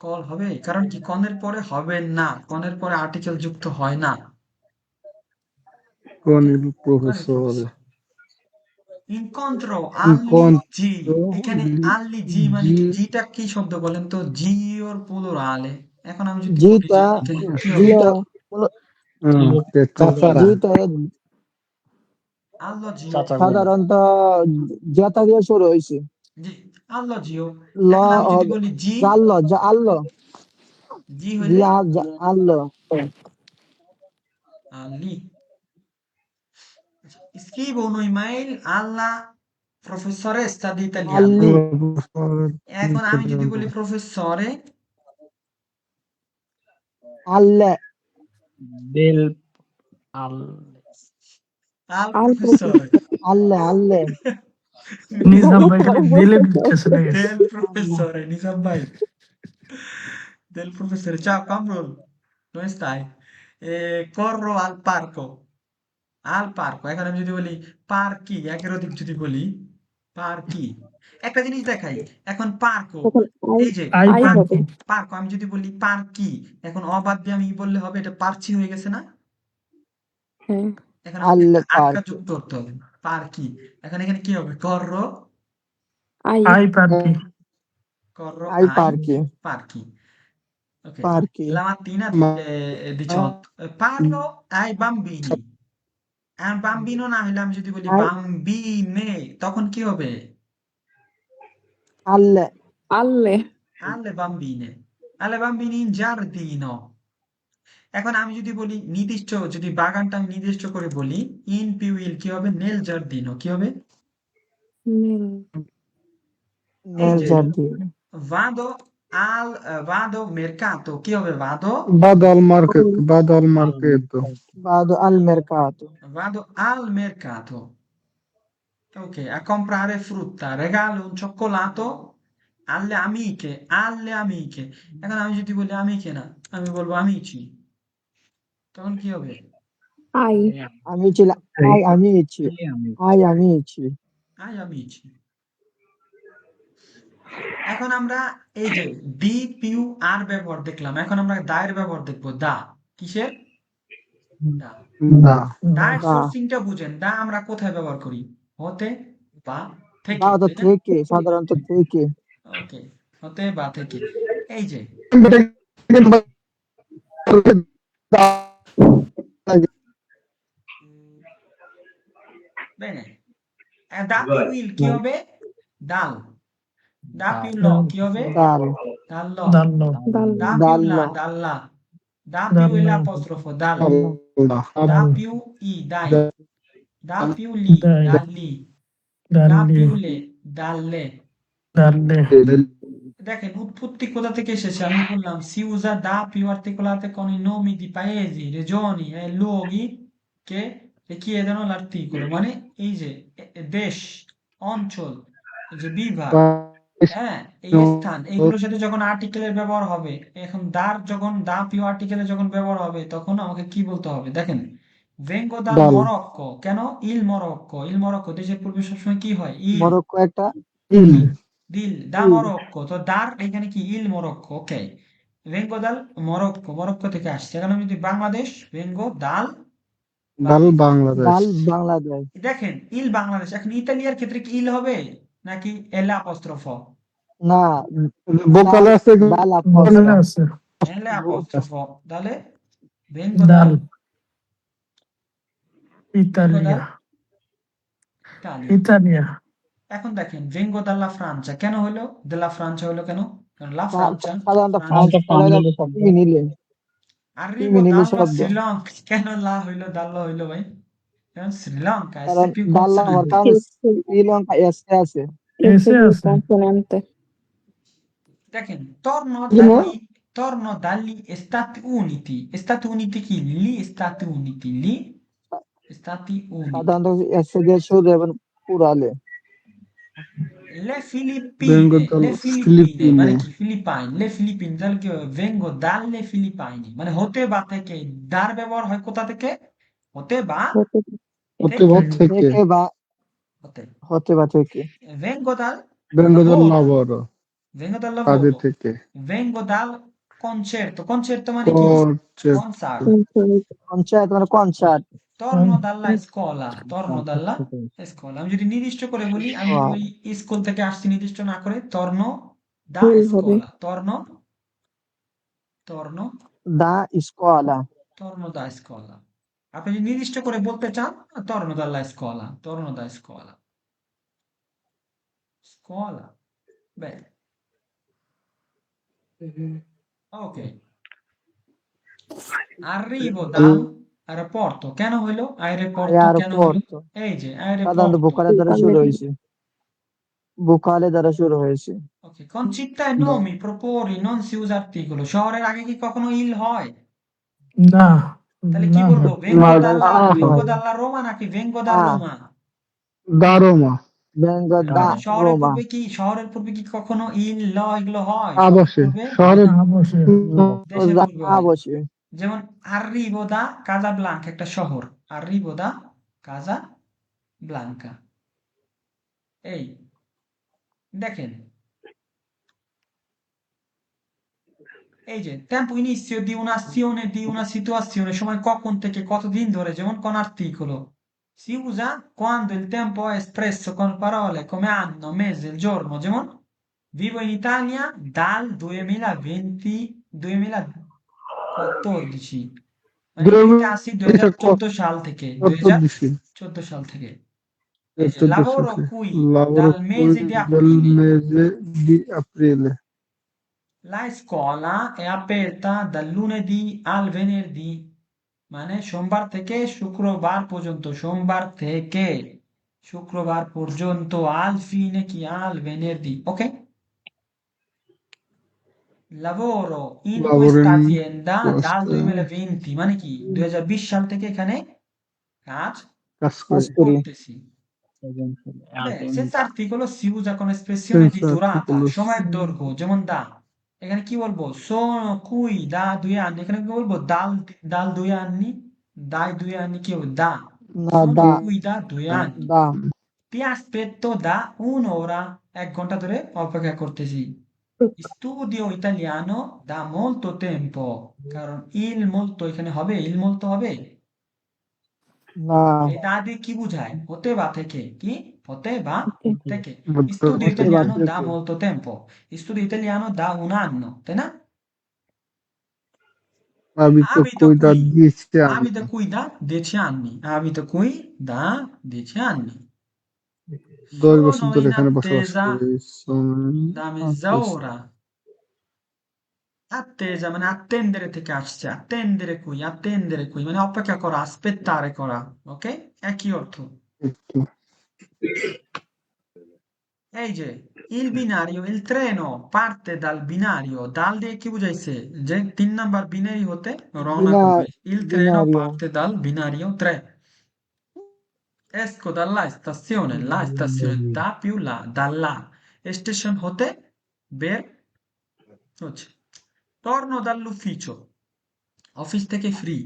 কল হবে, কারণ কি কনের পরে হবে না, কনের পরে আর্টিকেল যুক্ত হয় না। con ওকে, il con il professore professore। ইনকন্ট্রো আল্লি জি, incontro এখানে আল্লি জি মানে কি, জিটা কি শব্দ বলেন তো, জি ওর প্লুরালে। এখন আমি যদি বলি যে জিটা এখানে কি হবে? জিটা জিও che cazzara জিটা allogio, চাচা গো সাধারণত জেতা দিয়ে শুরু হয়েছে। জি, allogio। ল এখন আমি যদি হবে বলি জি, জাল্লো আল্লো জি জি হইলে আল্লো লি। Scrivo un'email alla professoressa di italiano। আল্লি এখন আমি যদি বলি প্রফেসরে আল্লে বেল আল al al professore আল্লে নিজাম ভাই খালি দিলে বিচ্ছে চলে গেছে। del professore Nisam ভাই del professore ciao Kamrul come stai corro al parco এখন আমি যদি বলি পার্কি একের অধিক যদি বলি পার্কি একটা জিনিস দেখাই এখন পার্কো তখন এই যে আই আই পার্ক হবে। পার্কি পার্কো আমি যদি বলি পার্কি এখন অবাদ দিয়ে আমি বললে হবে এটা পার্চি হয়ে গেছে না হ্যাঁ, এখন আমাকে আল্লে একটা আটকা পার্কি যুক্ত করতে হবে পার্কি এখন এখানে কি হবে করো আই আই পার্কি আই আই পার্কি পার্কি ok পার্কি la mattina 18 parlo ai bambini আর বাম্বিনো না হলে আমি যদি বলি আই বাম্বিনে তখন কি হবে আল্লে alle alle bambine in giardino এখন আমি যদি বলি নির্দিষ্ট যদি বাগানটা আমি নির্দিষ্ট করে বলি ইন পিউইল কি হবে নেল জার্দিনো কি হবে nel এই নেল যে জার্দিনো vado vado mercato কি হবে vado Badal market বাদো Al মেরকাতো vado al mercato ok a comprare frutta regalo un cioccolato alle amiche এখন আমি যদি বলি amiche না আমি বলবো amici তখন কি হবে ai আমি ছিলাম আমি ইচ্ছি আমি ইচ্ছি ai amici এখন আমরা এই যে ডি পিউ আর ব্যবহার দেখলাম এখন আমরা দায়ের ব্যবহার দেখবো দা কিসের দা দা দায়ের দা সোর্সিংটা বুঝেন দা আমরা কোথায় ব্যবহার করি হতে বা থেকে দা তো তাই না থেকে সাধারণত থেকে ওকে হতে বা থেকে এই যে bene দা পিউইল কি হবে ডাল দা পিউল কি হবে ডাল ডাল দাল্লো dal the ডাল্ল পিউলা ডাল্লা the পিউলা apostrofo dal da più i dai da più li dai dalli da দাল্লি più le dalle দাল্লে দেখেন উৎপত্তি কোথা থেকে এসেছে আমি বললাম si usa da più articolate con i nomi di paesi regioni e luoghi che richiedono l'articolo মানে এই যে দেশ অঞ্চল এই যে বিভাগ হ্যাঁ এই স্থান এইগুলোর সাথে যখন আর্টিকেলের ব্যবহার হবে এখন যখন দা পিউ আর্টিকেলের যখন ব্যবহার হবে তখন আমাকে কি বলতে হবে দেখেন ভেঙ্গো দাল ডাল মরক্কো কেন ইল মরক্কো দেশের পূর্বে সবসময় কি হয় ইল মরক্কো একটা ইল দিল দা ইল মরক্কো তো দার এখানে কি ইল মরক্কো ওকে ভেঙ্গো দাল মরক্কো থেকে আসছে এখন আমি যদি বাংলাদেশ ভেঙ্গো দাল ডাল বাংলাদেশ বাংলাদেশ ডাল বাংলাদেশ দেখেন ইল বাংলাদেশ এখন ইতালিয়ার ক্ষেত্রে কি ইল হবে নাকি এল অ্যাপোস্ট্রোফ না বোকালে ডাল আছে ডাল বলে আপস্ত আছে এল অ্যাপোস্ট্রোফ তাহলে ভেঙ্গো দাল দাল ভেঙ্গো দাল ইতালিয়া ইতালিয়া ইতালিয়া এখন দেখেন ভেঙ্গো দাল্লা ফ্রাncia কেন হলো দেলা ফ্রাncia হলো কেন কারণ লা ফ্রাncia সাধারণত ফ্রান্স ফ্রান্স ফিমিনিলে arrivo ফিমিনিলে dalla শব্দ Sri Lanka কেন লা হইলো দাল্লা হইলো ভাই কারণ শ্রীলঙ্কা এসে কারণ পিউ ডাল্লা হওয়ার কনসোনেন্ট কারণে esse শ্রীলঙ্কা এসে আছে এসে più আছে consonante দেখেন You torno dagli Stati Uniti chi gli Stati Uniti সাধারণত এসে দিয়ে শুরু এবং পুরালে le vengo Filippine মানে Filippine কি ফিলিপাইন তাহলে কি হবে vengo dalle Filippine মানে হতে বা থেকে দার ব্যবহার হয় কোথা থেকে হতে বা hotep হতে থেকে বা থেকে থেকে বা হতে হতে বা থেকে vengo dal vengo dal lavoro lavoro vengo dal কাজে lavoro থেকে vengo dal concerto মানে কি করছে কনসার্ট পঞ্চায়েত মানে কনসার্ট torno dalla scuola আমি যদি নির্দিষ্ট করে বলি আমি যদি বলি স্কুল থেকে আসছি নির্দিষ্ট না করে torno da il হবে scuola torno দা স্কোয়ালা torno da scuola আপনি যদি নির্দিষ্ট করে বলতে চান, torno dalla scuola, torno da scuola, scuola, bene, ok, arrivo dal aeroporto, কেন হইলো aeroporto, কেন হইলো? এয়ারপোর্ট এই যে সাধারণত aeroporto, ভোকালের দ্বারা শুরু হয়েছে, ভোকালের দ্বারা শুরু হয়েছে। ok, con città e nomi proponi, non si usa articolo, শহরের আগে কি কখনো ইল হয়? না তাহলে কি না বলবো, না, vengo dalla Roma নাকি vengo da আ Roma? দারোমা ব্যঙ্গ দা তাহলে শহরের রোমা পূর্বে কি, শহরের পূর্বে কি কখনো ইল ল এগুলো হয়? শহরের আবসে পূর্বে শহরের না বসে দেশের পূর্বে আ হয়। বসে যেমন arrivo da Casablanca, একটা শহর, arrivo da Casablanca, এই দেখেন, এই যে tempo inizio di un'azione, di una situazione, সময় কখন থেকে কতদিন ধরে, যেমন con articolo si usa quando il tempo è espresso con parole come anno, mese, il giorno, যেমন vivo in Italia dal 2020, 2014, মানে এখানে আসি 2014 সাল থেকে, কত দিছি 2014 সাল থেকে। এই যে 14 lavoro সালে qui lavoro dal qui mese di del aprile, mese di aprile la scuola è aperta dal lunedì al venerdì, মানে সোমবার থেকে শুক্রবার পর্যন্ত, সোমবার থেকে শুক্রবার পর্যন্ত, al fine কি, al venerdì, ok? Lavoro in lavoro questa in azienda dal questa 2020, মানে কি 2020 সাল থেকে এখানে কাজ কাজ cascoli করি। করতেছি। Bene, senza articolo si usa con espressione di senza durata, articolo সময়ের দৈর্ঘ্য, যেমন দা, এখানে কি বলবো, sono qui da 2 anni, এখানে কি বলবো, dal 2 anni, dai 2 anni, কি হবে, da, না sono দা qui da 2 anni, দা ti aspetto da un'ora, 1 ঘন্টা ধরে অপেক্ষা করতেছি, studio italiano da molto tempo, কারণ il molto এখানে হবে, il molto হবে, না এই দা দিয়ে কি বুঝায়, হতে বা থেকে, কি হতে বা থেকে, molto studio হতে italiano পারে। da molto tempo, studio italiano da 1 anno, তাই না? abito abito qui da qui 10 anni abito qui da 10 anni, abito qui da 10 anni, 10 sono বছর ধরে in এখানে বসবাস attesa করি da আচ্ছা, mezz'ora, attesa মানে attendere থেকে আসছে, attendere qui মানে অপেক্ষা করা, aspettare করা, ওকে, একই অর্থ। একটু এই যে il binario, il treno parte dal binario, dal দিয়ে কি বুঝাইছে, যে 3 নাম্বার বিনারি হতে রওনা বিনা করবে, il treno বিনারিও parte dal binario 3, esco dalla stazione, la stazione da più la, dalla station হতে বের হচ্ছে, torno dall'ufficio, অফিস থেকে free,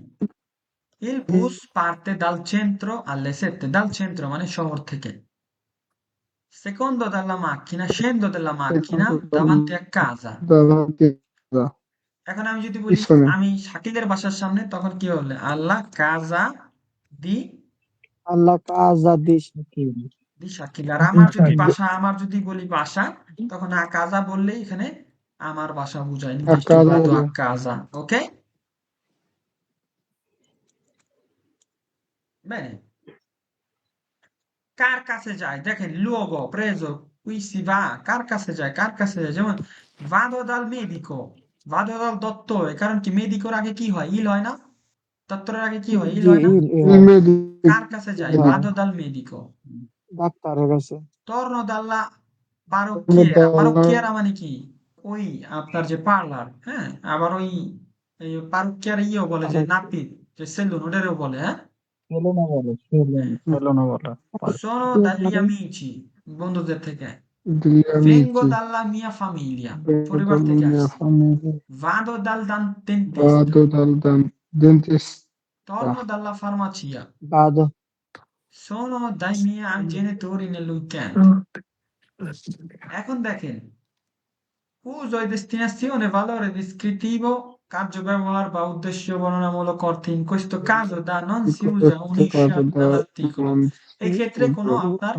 il bus parte dal centro alle 7, dal centro মানে শহর থেকে, secondo dalla macchina, scendo dalla macchina davanti a casa, davanti a এখন আমি যদি বলি পিছনে আমি শাকিলের বাসার সামনে, তখন কি বললে, আল্লাহ কাজা দি আল্লাহ কাজা দিস দি শাকিল, আর আমার যদি বাসা, আমার যদি বলি বাসা, তখন কাজা বললে এখানে আমার বাসা বুঝায়, a নির্দিষ্ট casa বাদু কাজা, ওকে, bene, কার কাছে যায়, দেখেন luogo preso, qui si va, কার কাছে যায়, যেমন vado dal medico, vado dal dottore, কারণ কি মেডিকোর আগে কি হয়, ইল হয় না, দত্তরের আগে কি হয়, ইল জি হয় না, হয় কার কাছে যায়, হয় vado dal medico, ডাক্তারের কাছে torno dalla parrucchiera, parrucchiera মানে কি, ওই আপনার যে পার্লার, হ্যাঁ, আবার ওই এই পারুকিয়ার ইয়েও বলে, যে নাপিত, যে সেলুন, ওটারও বলে, হ্যাঁ, সেলুনও বলে, সেলুন, সেলুনও বলে। sono dagli amici, বন্ধুদের থেকে, degli vengo amici dalla mia famiglia, vengo পরিবার dalla থেকে mia আসছি, famiglia vado dal dentista, vado dal dentista torno dalla farmacia, বাদ sono dai miei genitori nel weekend, এখন দেখেন, uso e destinazione, valore descrittivo, কার্য ব্যবহার বা উদ্দেশ্য বর্ণনামূলক অর্থে, in questo caso da non in si usa, questo unisce caso da all'articolo, non এই si ক্ষেত্রে কোনো usa আপনার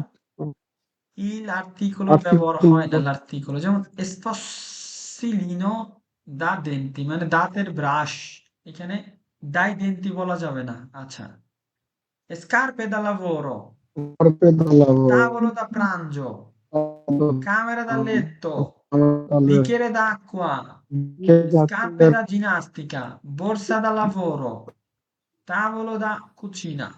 il articolo ব্যবহার হয় না, articolo l'articolo, যেমন স্পর্শিলিনো দা denti, মানে দাঁতের ব্রাশ, এখানে dai denti বলা যাবে না, আচ্ছা, scarpe da lavoro, Scarpe da lavoro. tavolo da pranzo, camera da letto, bicchiere d'acqua, scarpe da ginnastica, borsa da lavoro, tavolo da cucina।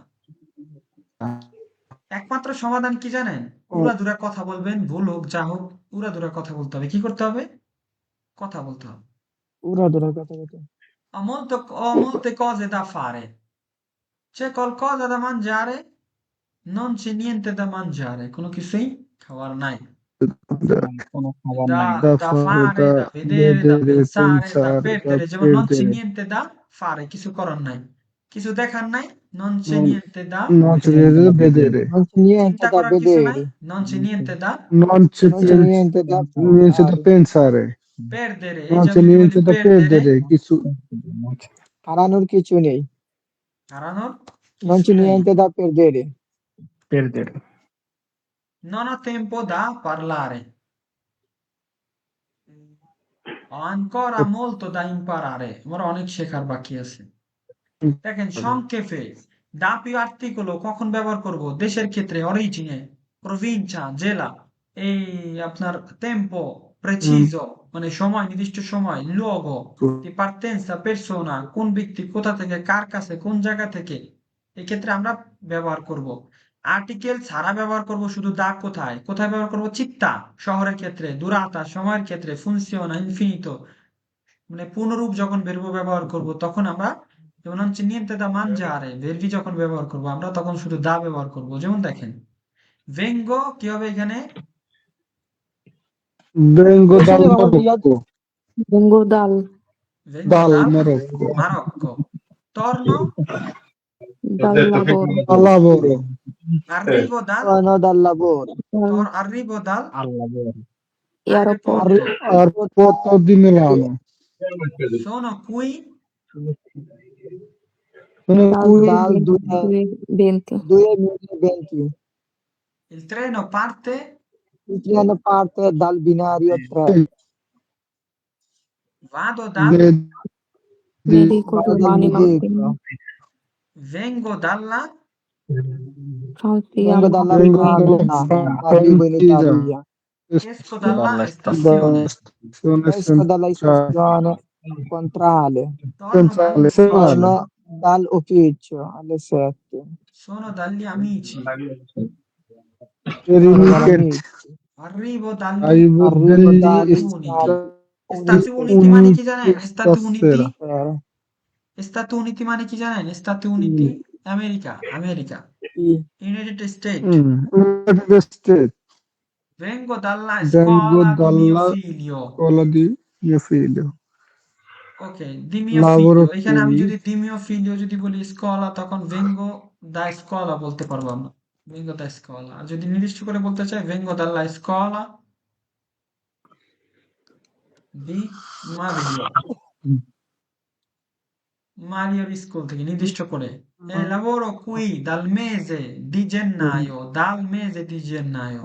একমাত্র সমাধান কি জানেন? উড়াধুরা কথা বলবেন, ভুল হোক যা হোক, উড়াধুরা কথা বলতে হবে। কি করতে হবে? কথা বলতে হবে। পুরা ধরে কথা কথা Ho molte cose da fare. C'è qualcosa da mangiare? Non c'è niente da mangiare। কোনো কিছুই খাওয়ার নাই। কোনো খাবার Da, নাই। Da da fare, fare, da da vedere, da vedere, pensare, da pensare, da perdere। যেমন non c'è perdere. niente da fare, কিছু করার নাই। কিছু দেখার নাই, non c'è Non, niente da non c'è niente da vedere. non c'è niente চিন্তা da করার কিছু নাই, vedere, non c'è niente da Non c'è non c'è niente da niente da fare, pensare. perdere। এই Non যে c'è আমি যদি বলি niente da perdere, perdere. কিছু হারানোর কিছু নেই, হারানোর non কিছু c'è নেই। niente da perdere, Perdere. Non ho tempo da parlare। Ho ancora molto da imparare। আমার অনেক শেখার বাকি আছে। দেখেন সংক্ষেপে দা পিউ আর্টিকেল কখন ব্যবহার করব? দেশের ক্ষেত্রে অরিজিনে, প্রভিncia, জেলা। এই আপনার টেম্পো, প্রেচিজো মানে সময়, নির্দিষ্ট সময়, luogo di partenza, persona কোন ব্যক্তি কোথা থেকে, কার কাছে, কোন জায়গা থেকে। এক্ষেত্রে আমরা ব্যবহার করব। আর্টিকেল ছাড়া ব্যবহার করব শুধু দা কোথায়? কোথায় ব্যবহার করব? চিত্তা শহরের ক্ষেত্রে, দুরাতা সময়ের ক্ষেত্রে, funziona, infinito মানে পূর্ণরূপ যখন verb ব্যবহার করব তখন আমরা যেমন হচ্ছে niente da mangiare verbi যখন ব্যবহার করব আমরা তখন শুধু দা ব্যবহার করব। যেমন দেখেন vengo কি হবে এখানে? vengo Questo dal ne vamo via, Marocco. vengo dal vengo Dal dal Marocco. Marocco, torno, dal lavoro, Al lavoro. arrivo dal, torno dal lavoro, dal arrivo dal আল্লাহ বলে। aeroporto, Aeroporto di Milano. sono qui, Sono dal qui dal 2020, 2020, il treno parte, il treno parte dal binario 3, vado dal, medico vado dal domani mattina, medico, vengo dalla, Francia vengo dalla vengo Francia, dalla arrivo in Francia. Italia, esco dalla Dalla stazione, Stazione esco dalla centrale. stazione centrale, torno dal, torno dall'ufficio alle 7, sono dagli amici, Per i sono weekend dall'amici, arrivo dagli arrivo arrivo dagli dagli Uniti। Stati Stati Uniti মানে কি জানেন? Stati Uniti, stasera. Stati Uniti মানে কি জানেন? Stati Uniti, America, America, Sì, United States। United States. Vengo dalla Vengo scuola di mio dalla figlio। scuola di mio figlio. Ok, di mio Lavoro figlio। এখানে আমি qui. যদি di mio figlio যদি বলি স্কলা তখন vengo da scuola বলতে পারবো আমরা। vengo da scuola। আর যদি নির্দিষ্ট করে বলতে চাই vengo dalla scuola di Mario। Mario school থেকে নির্দিষ্ট করে। lavoro qui dal mese di gennaio, dal mese di gennaio।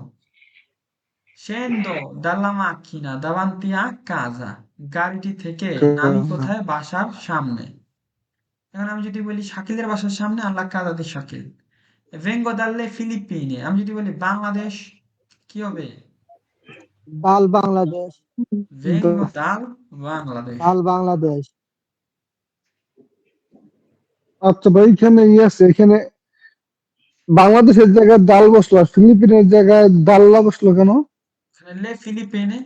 Scendo dalla macchina davanti a casa। গাড়িটি থেকে নামি কোথায়? বাসার সামনে। এখন আমি যদি বলি শাকিলের বাসার সামনে আল্লাহ কাদা দি শাকিল। vengo dalle Filippine। আমি যদি বলি বাংলাদেশ কি হবে? dal Bangladesh, vengo dal Bangladesh। dal Bangladesh, আচ্ছা ভাই এখানে আছে এখানে বাংলাদেশের জায়গায় ডাল বসলো আর ফিলিপিনের জায়গায় ডাল্লা বসলো কেন? le Filippine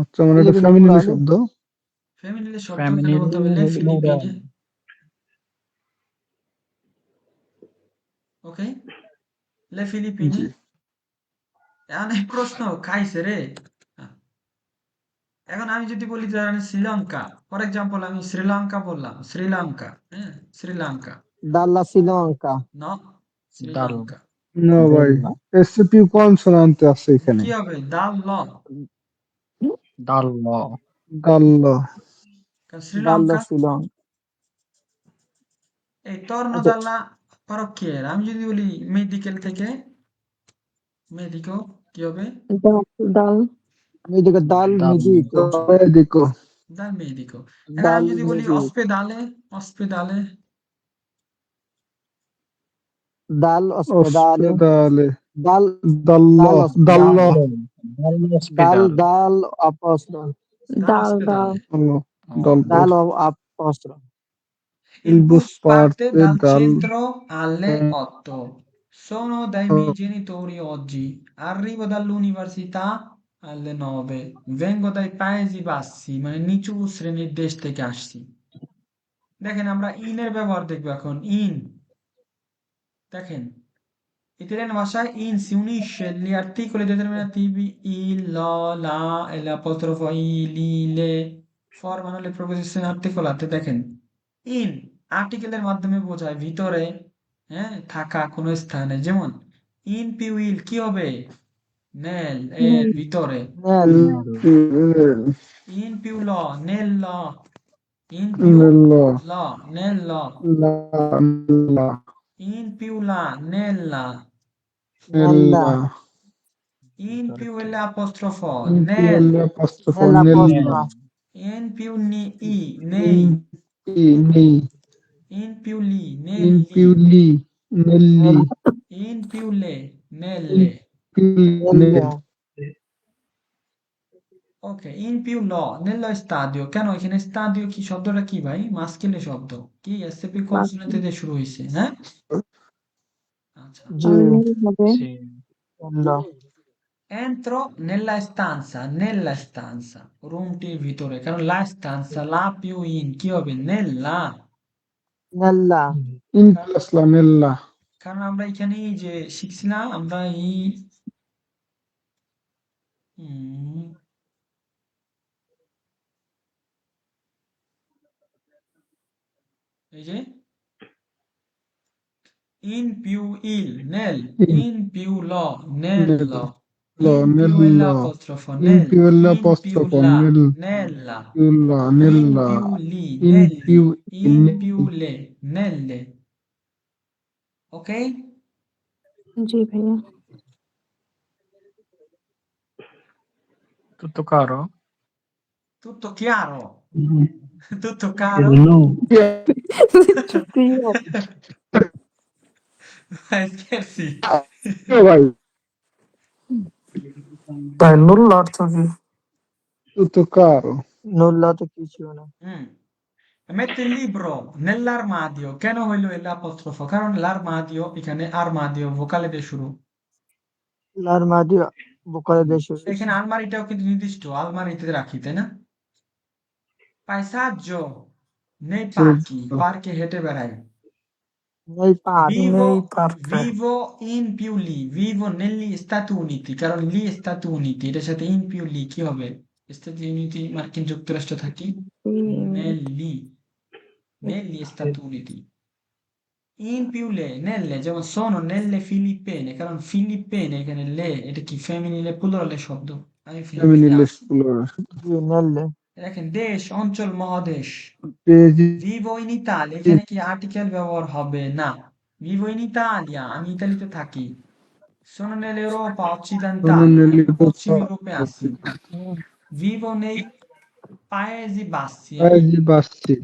আচ্ছা মানে এটা Philippine ফ্যামিলি plural, শব্দ। ফ্যামিলি শব্দ Family এখানে বলতে হবে le plural। Filippine। ওকে, le Filippine। জি এখন এই প্রশ্ন খাইছে রে। এখন আমি যদি বলি ধরেন শ্রীলঙ্কা, ফর এক্সাম্পল আমি শ্রীলঙ্কা বললাম, শ্রীলঙ্কা, হ্যাঁ শ্রীলঙ্কা, dalla Sri Lanka, ন ডাল শ্রীলঙ্কা। না ভাই না, এসসিপি কনসোনান্ট আছে এখানে। কি হবে? দাল ল, ডাল ল। ডাল্লা কারণ dalla শ্রীলঙ্কা। Sri Lanka. এই তর্ণ আচ্ছা, দাল্লা পরোক্ষের। আমি যদি বলি মেডিকেল থেকে, মেডিকো কি হবে? dal medico dal ডাল medico, Dal ospedale, ospedale, dal dallo, ospedale, dallo, Hospital. dal apostolo, Dal, dall'ospedale. dallo, Oh, dallo. apostolo. Il Il bus bus parte parte dal dal centro alle 8. Sono dai miei genitori oggi. Arrivo dall'università alle 9. Vengo dai Paesi Bassi, মানে নিচু শ্রেণীর দেশ থেকে আসছি। দেখেন আমরা ইনের ব্যবহার দেখবো এখন ইন দেখেন italiano ভাষায় in si unisce gli articoli determinativi il, lo, la e l'apostrofo i, li, le formano le preposizioni articolate দেখেন in আর্টিকেলের মাধ্যমে বোঝায় ভিতরে হ্যাঁ থাকা কোনো স্থানে যেমন in più il কি হবে nel এর ভিতরে Nel, in più lo nel in più nello, lo nello la, in più la nella nella, in più l'apostrofo in più nel l'apostrofo, nell'apostolo, in più ni i nei nei, in più li in negli più lì, nelli, in più le in nelle più nelle, ok in più lo nello stadio কেন এখানে স্টাডিও কি শব্দটা কি ভাই মাস্কিলে শব্দ কি SP কনসোনেন্টে দিয়ে শুরু হয়েছে হ্যাঁ আচ্ছা G, হবে nello, entro nella stanza রুমটির ভিতরে কারণ la stanza la più in কি হবে nella nella, in কারণ plus la, nella, কারণ আমরা এখানে এই যে শিখছিলাম আমরা এই হুম, এই যে in più il nel in, in più lo nel, nello lo, in più nello, l'apostrofo in nel più in più l'apostrofo, la nel, nella più la, in nella, più li in negli più, in nei, più le nelle ok জি ভাইয়া tutto caro? tutto chiaro tutto caro No. সত্যি scherzi vai, Dai, nulla অর্থ কি? tutto caro, nulla তো কিছু না। Mm. Metto il libro nell'armadio কেন হইলো এল apostrophe কারণ l'armadio এখানে armadio ভোকালে দিয়ে শুরু l'armadio vocale দিয়ে শুরু এখানে হয়েছে। আলমারিটাও কিন্তু নির্দিষ্ট আলমারিতে রাখি তাই না paesaggio nei parchi পার্কে হেঁটে বেড়াই Nei parchi, vivo নেই পার্কে। vivo in più lì vivo negli Stati Uniti কারণ লি Stati Uniti এটার সাথে in più lì কি হবে Stati Uniti মার্কিন যুক্তরাষ্ট্র থাকি negli negli Stati Uniti in più le nelle যেমন sono nelle Filippine কারণ ফিলিপিনে এখানে লে এটা কি ফেমিনিলে প্লুরালে শব্দ আমি ফিলিপিনে femminile আছি plural, G, nelle, দেখেন দেশ অঞ্চল মহাদেশ pesi, ভিভো ইন ইতালি এখানে কি আর্টিকেল ব্যবহার হবে না ভিভো ইন ইতালিয়া আমি ইতালিতে থাকি sono nell'Europa sono occidentale আমি পশ্চিম nell'Europa ইউরোপে আছি vivo nei Paesi Bassi আমি Paesi Bassi,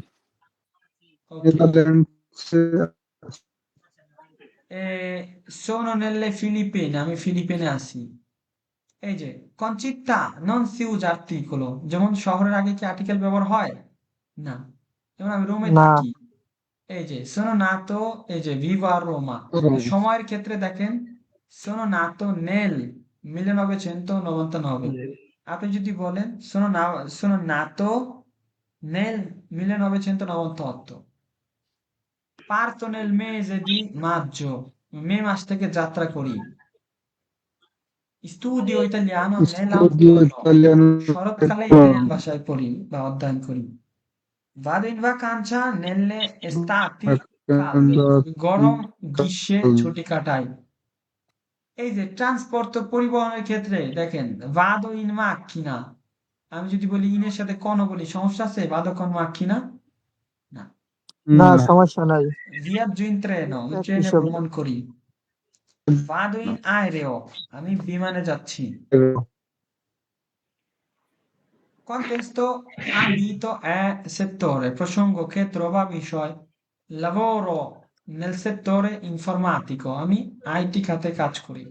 ওকে Netherlands, sono nelle Filippine আমি ফিলিপিনে আছি এই যে কনচিত্তা নন সিউজ আর্টিকেল যেমন শহরের আগে কি আর্টিকেল ব্যবহার হয় না যেমন আমি রোমে না, থাকি এই যে sono nato এই যে vivo a Roma Roma, সময়ের ক্ষেত্রে দেখেন sono nato nel 1999 আপনি যদি বলেন sono nato nel 1998 parto nel mese di maggio মে মাস থেকে যাত্রা করি studio italiano studio nell'autunno italiano, শরৎকালে ইতালিয়ান ভাষায় পড়ি বা অধ্যয়ন করি vado in vacanza nelle estati calde গরম গ্রীষ্মে ছুটি কাটাই এই যে ট্রান্সপোর্ট পরিবহনের ক্ষেত্রে দেখেন vado in macchina আমি যদি বলি ইনের সাথে কোন বলি সমস্যা আছে vado con macchina না না no, সমস্যা নাই। viaggio in treno আমি একই ট্রেনে শব্দ। ভ্রমণ করি vado in aereo আমি বিমানে যাচ্ছি contesto ambito e settore প্রসঙ্গ ক্ষেত্র বা বিষয় lavoro nel settore informatico, আমি আইটি খাতে কাজ করি।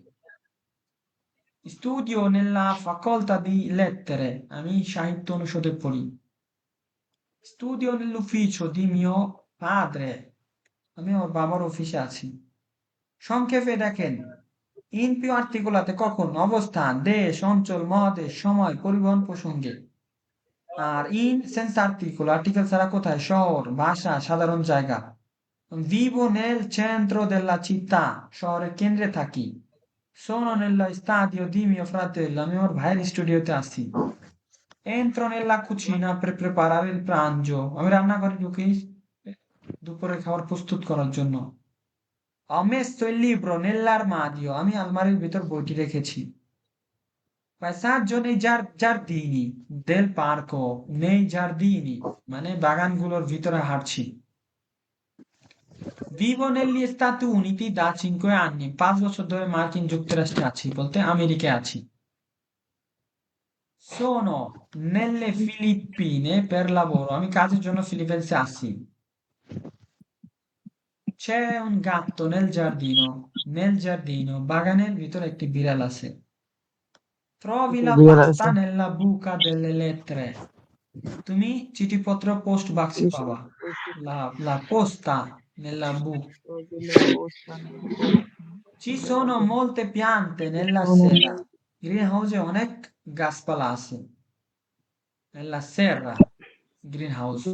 Studio nella facoltà di lettere, আমি সাহিত্য অনুষদে পড়ি। Studio nell'ufficio di mio padre, আমি ওর বাবার অফিসে আছি। সংক্ষেপে দেখেন, ইন পিউ আর্টিকুলাতে কখন, অবস্থান, দেশ, অঞ্চল, মহাদেশ, সময়, পরিবহন প্রসঙ্গে। আর ইন সেন্স আর্টিকুল, আর্টিকেল ছাড়া কোথায়, শহর, ভাষা, সাধারণ জায়গা। Vivo nel centro della città, শহরের কেন্দ্রে থাকি। Sono nello stadio di mio fratello, আমি আমার ভাইয়ের স্টুডিওতে আছি। Entro nella cucina per preparare il pranzo, আমি রান্নাঘরে ঢুকি দুপুরের খাবার প্রস্তুত করার জন্য। Ho messo il libro nell'armadio, আমি আলমারির ভিতর বইটি রেখেছি। Passaggio nei giardini del parco, nei giardini, মানে বাগানগুলোর ভিতরে হাঁটছি। Vivo negli Stati Uniti da 5 anni, 5 বছর ধরে মার্কিন যুক্তরাষ্ট্রে আছি, বলতে আমেরিকায় আছি। Sono nelle Filippine per lavoro, আমি কাজের জন্য ফিলিপিন্সে আছি। C'è un gatto nel giardino, বাগানের ভিতরে একটি বিড়াল আছে। Trovi la বিড়াল pasta আছে। nella buca delle lettere, তুমি চিঠিপত্র পোস্ট বাক্সে Iso- পাবা। La posta nella buca. Ci sono molte piante nella serra, গ্রিনহাউসে অনেক গাছপালা আছে। Nella serra, greenhouse.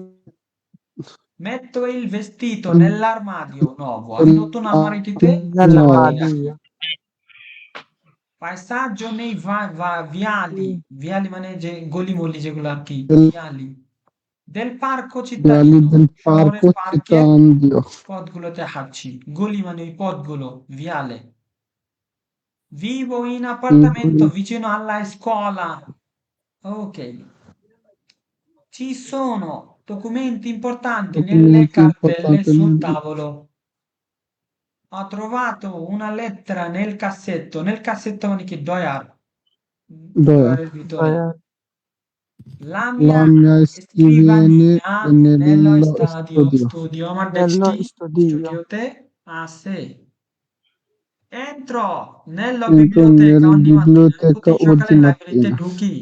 Metto il vestito nell'armadio nuovo, আমি নতুন আলমারিটিতে nella জামাটি রাখি। Madia. Passaggio nei viali, viali মানে যে গলিমলি যেগুলো আর কি, viali del parco Viali cittadino, del শহরের parco পার্কের cittadino. পথগুলোতে হাঁটছি। গলি মানে ওই পথগুলো, viale. Vivo in appartamento vicino alla scuola. Ok. Ci sono documenti importanti nelle Documenti cartelle importanti sul tavolo. Ho trovato una lettera nel cassetto. Nel cassetto মানে কি drawer, dove? ডয়ারের ভিতরে। La La mia mia scriviene scrivania nello nello studio. studio, আমার Nello ডেস্কটি studio. স্টুডিওতে আছে। Entro nella Entro biblioteca nella ogni mattina, আমি biblioteca প্রতিদিন সকালে oggi লাইব্রেরিতে mattina. ঢুকি।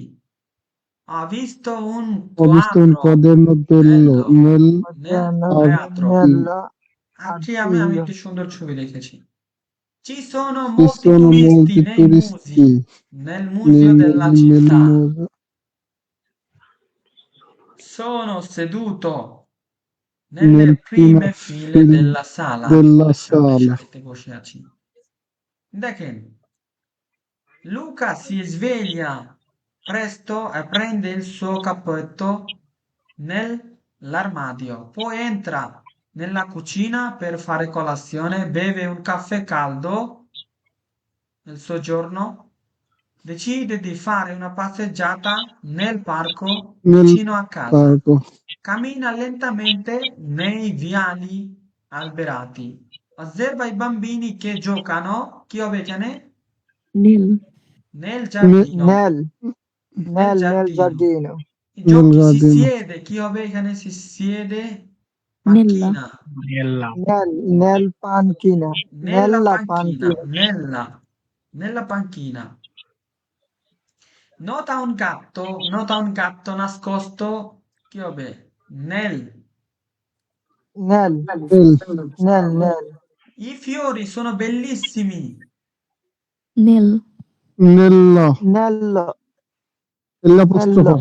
Ho visto un Ho visto un quadro quaderno bello bello nel nel Nel- teatro। Nella আজকে আমি artiglio. একটি সুন্দর ছবি দেখেছি। Ci sono Ci molti sono turisti molti nei turisti nel museo della nel città. museo Sono seduto nelle nel primo prime file film della sala, আমি della হলের সামনের sala. সারিতে বসে আছি। দেখেন, Luca si sveglia presto e prende il suo cappotto nell'armadio, poi entra nella cucina per fare colazione, beve un caffè caldo nel soggiorno, decide di fare una passeggiata nel parco Nel vicino a casa, parco cammina lentamente nei viali alberati, osserva i bambini che giocano, chi obbediane? নীল Nel giardino, Nel, nel nel giardino. giardino. I nel giochi si giardino. siede, chi obbediane si siede? Nella Panchina, Nel panchina. nella Nella panchina, panchina. nella panchina. Nota un gatto nascosto, chi vabbè, nel. Nel, Nel, nel. I fiori sono bellissimi. নীল nella, Nello, l'apostrofo.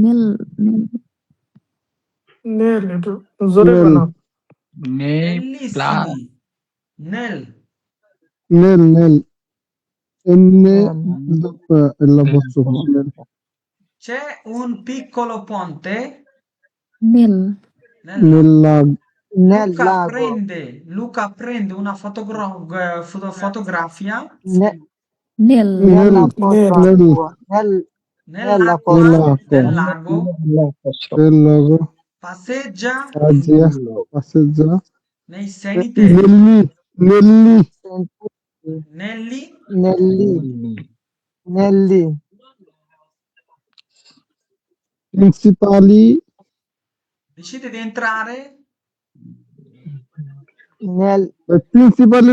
নীল নীল নেল একটু জোরে Nel, বানাও। নেই প্লাস Bellissimi. Nel. nel, N nel, l'apostrofo. Nel. C'è un piccolo ponte নীল nel Nel lago. nel lago. Luca prende una fotografia Ne- নীল Nel, nell'apostrofo. nell'acqua Nell'apostrofo. del lago, nel lago. passeggia Passeggia. nei seniteri, Nelli, nelli, Nelli, Nelli, principali decide di entrare Nel, প্রিন্সিপালি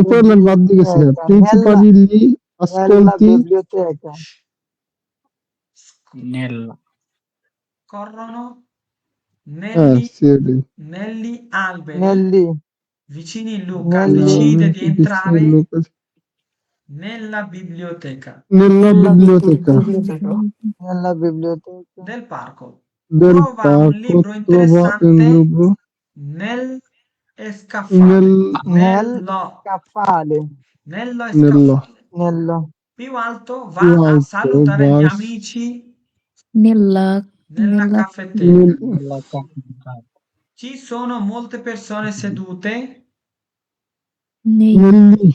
উপরের line বাদ দিয়ে গেছে biblioteca. প্রিন্সিপালি Nella আসcolti biblioteca. Nella. corrono হ্যাঁ negli, সিএডি negli alberi Negli, vicini Luca negli, decide di vicino entrare Luca nella biblioteca nella biblioteca nella biblioteca. del parco. del Trova un parco libro trova un interessante libro nel scaffale. Nel Nello, scaffale. nello nello scaffale. Nello, Più alto va più a alto salutare gli va amici nella nella nella caffetteria. Nella capitale. Ci sono molte persone sedute nei negli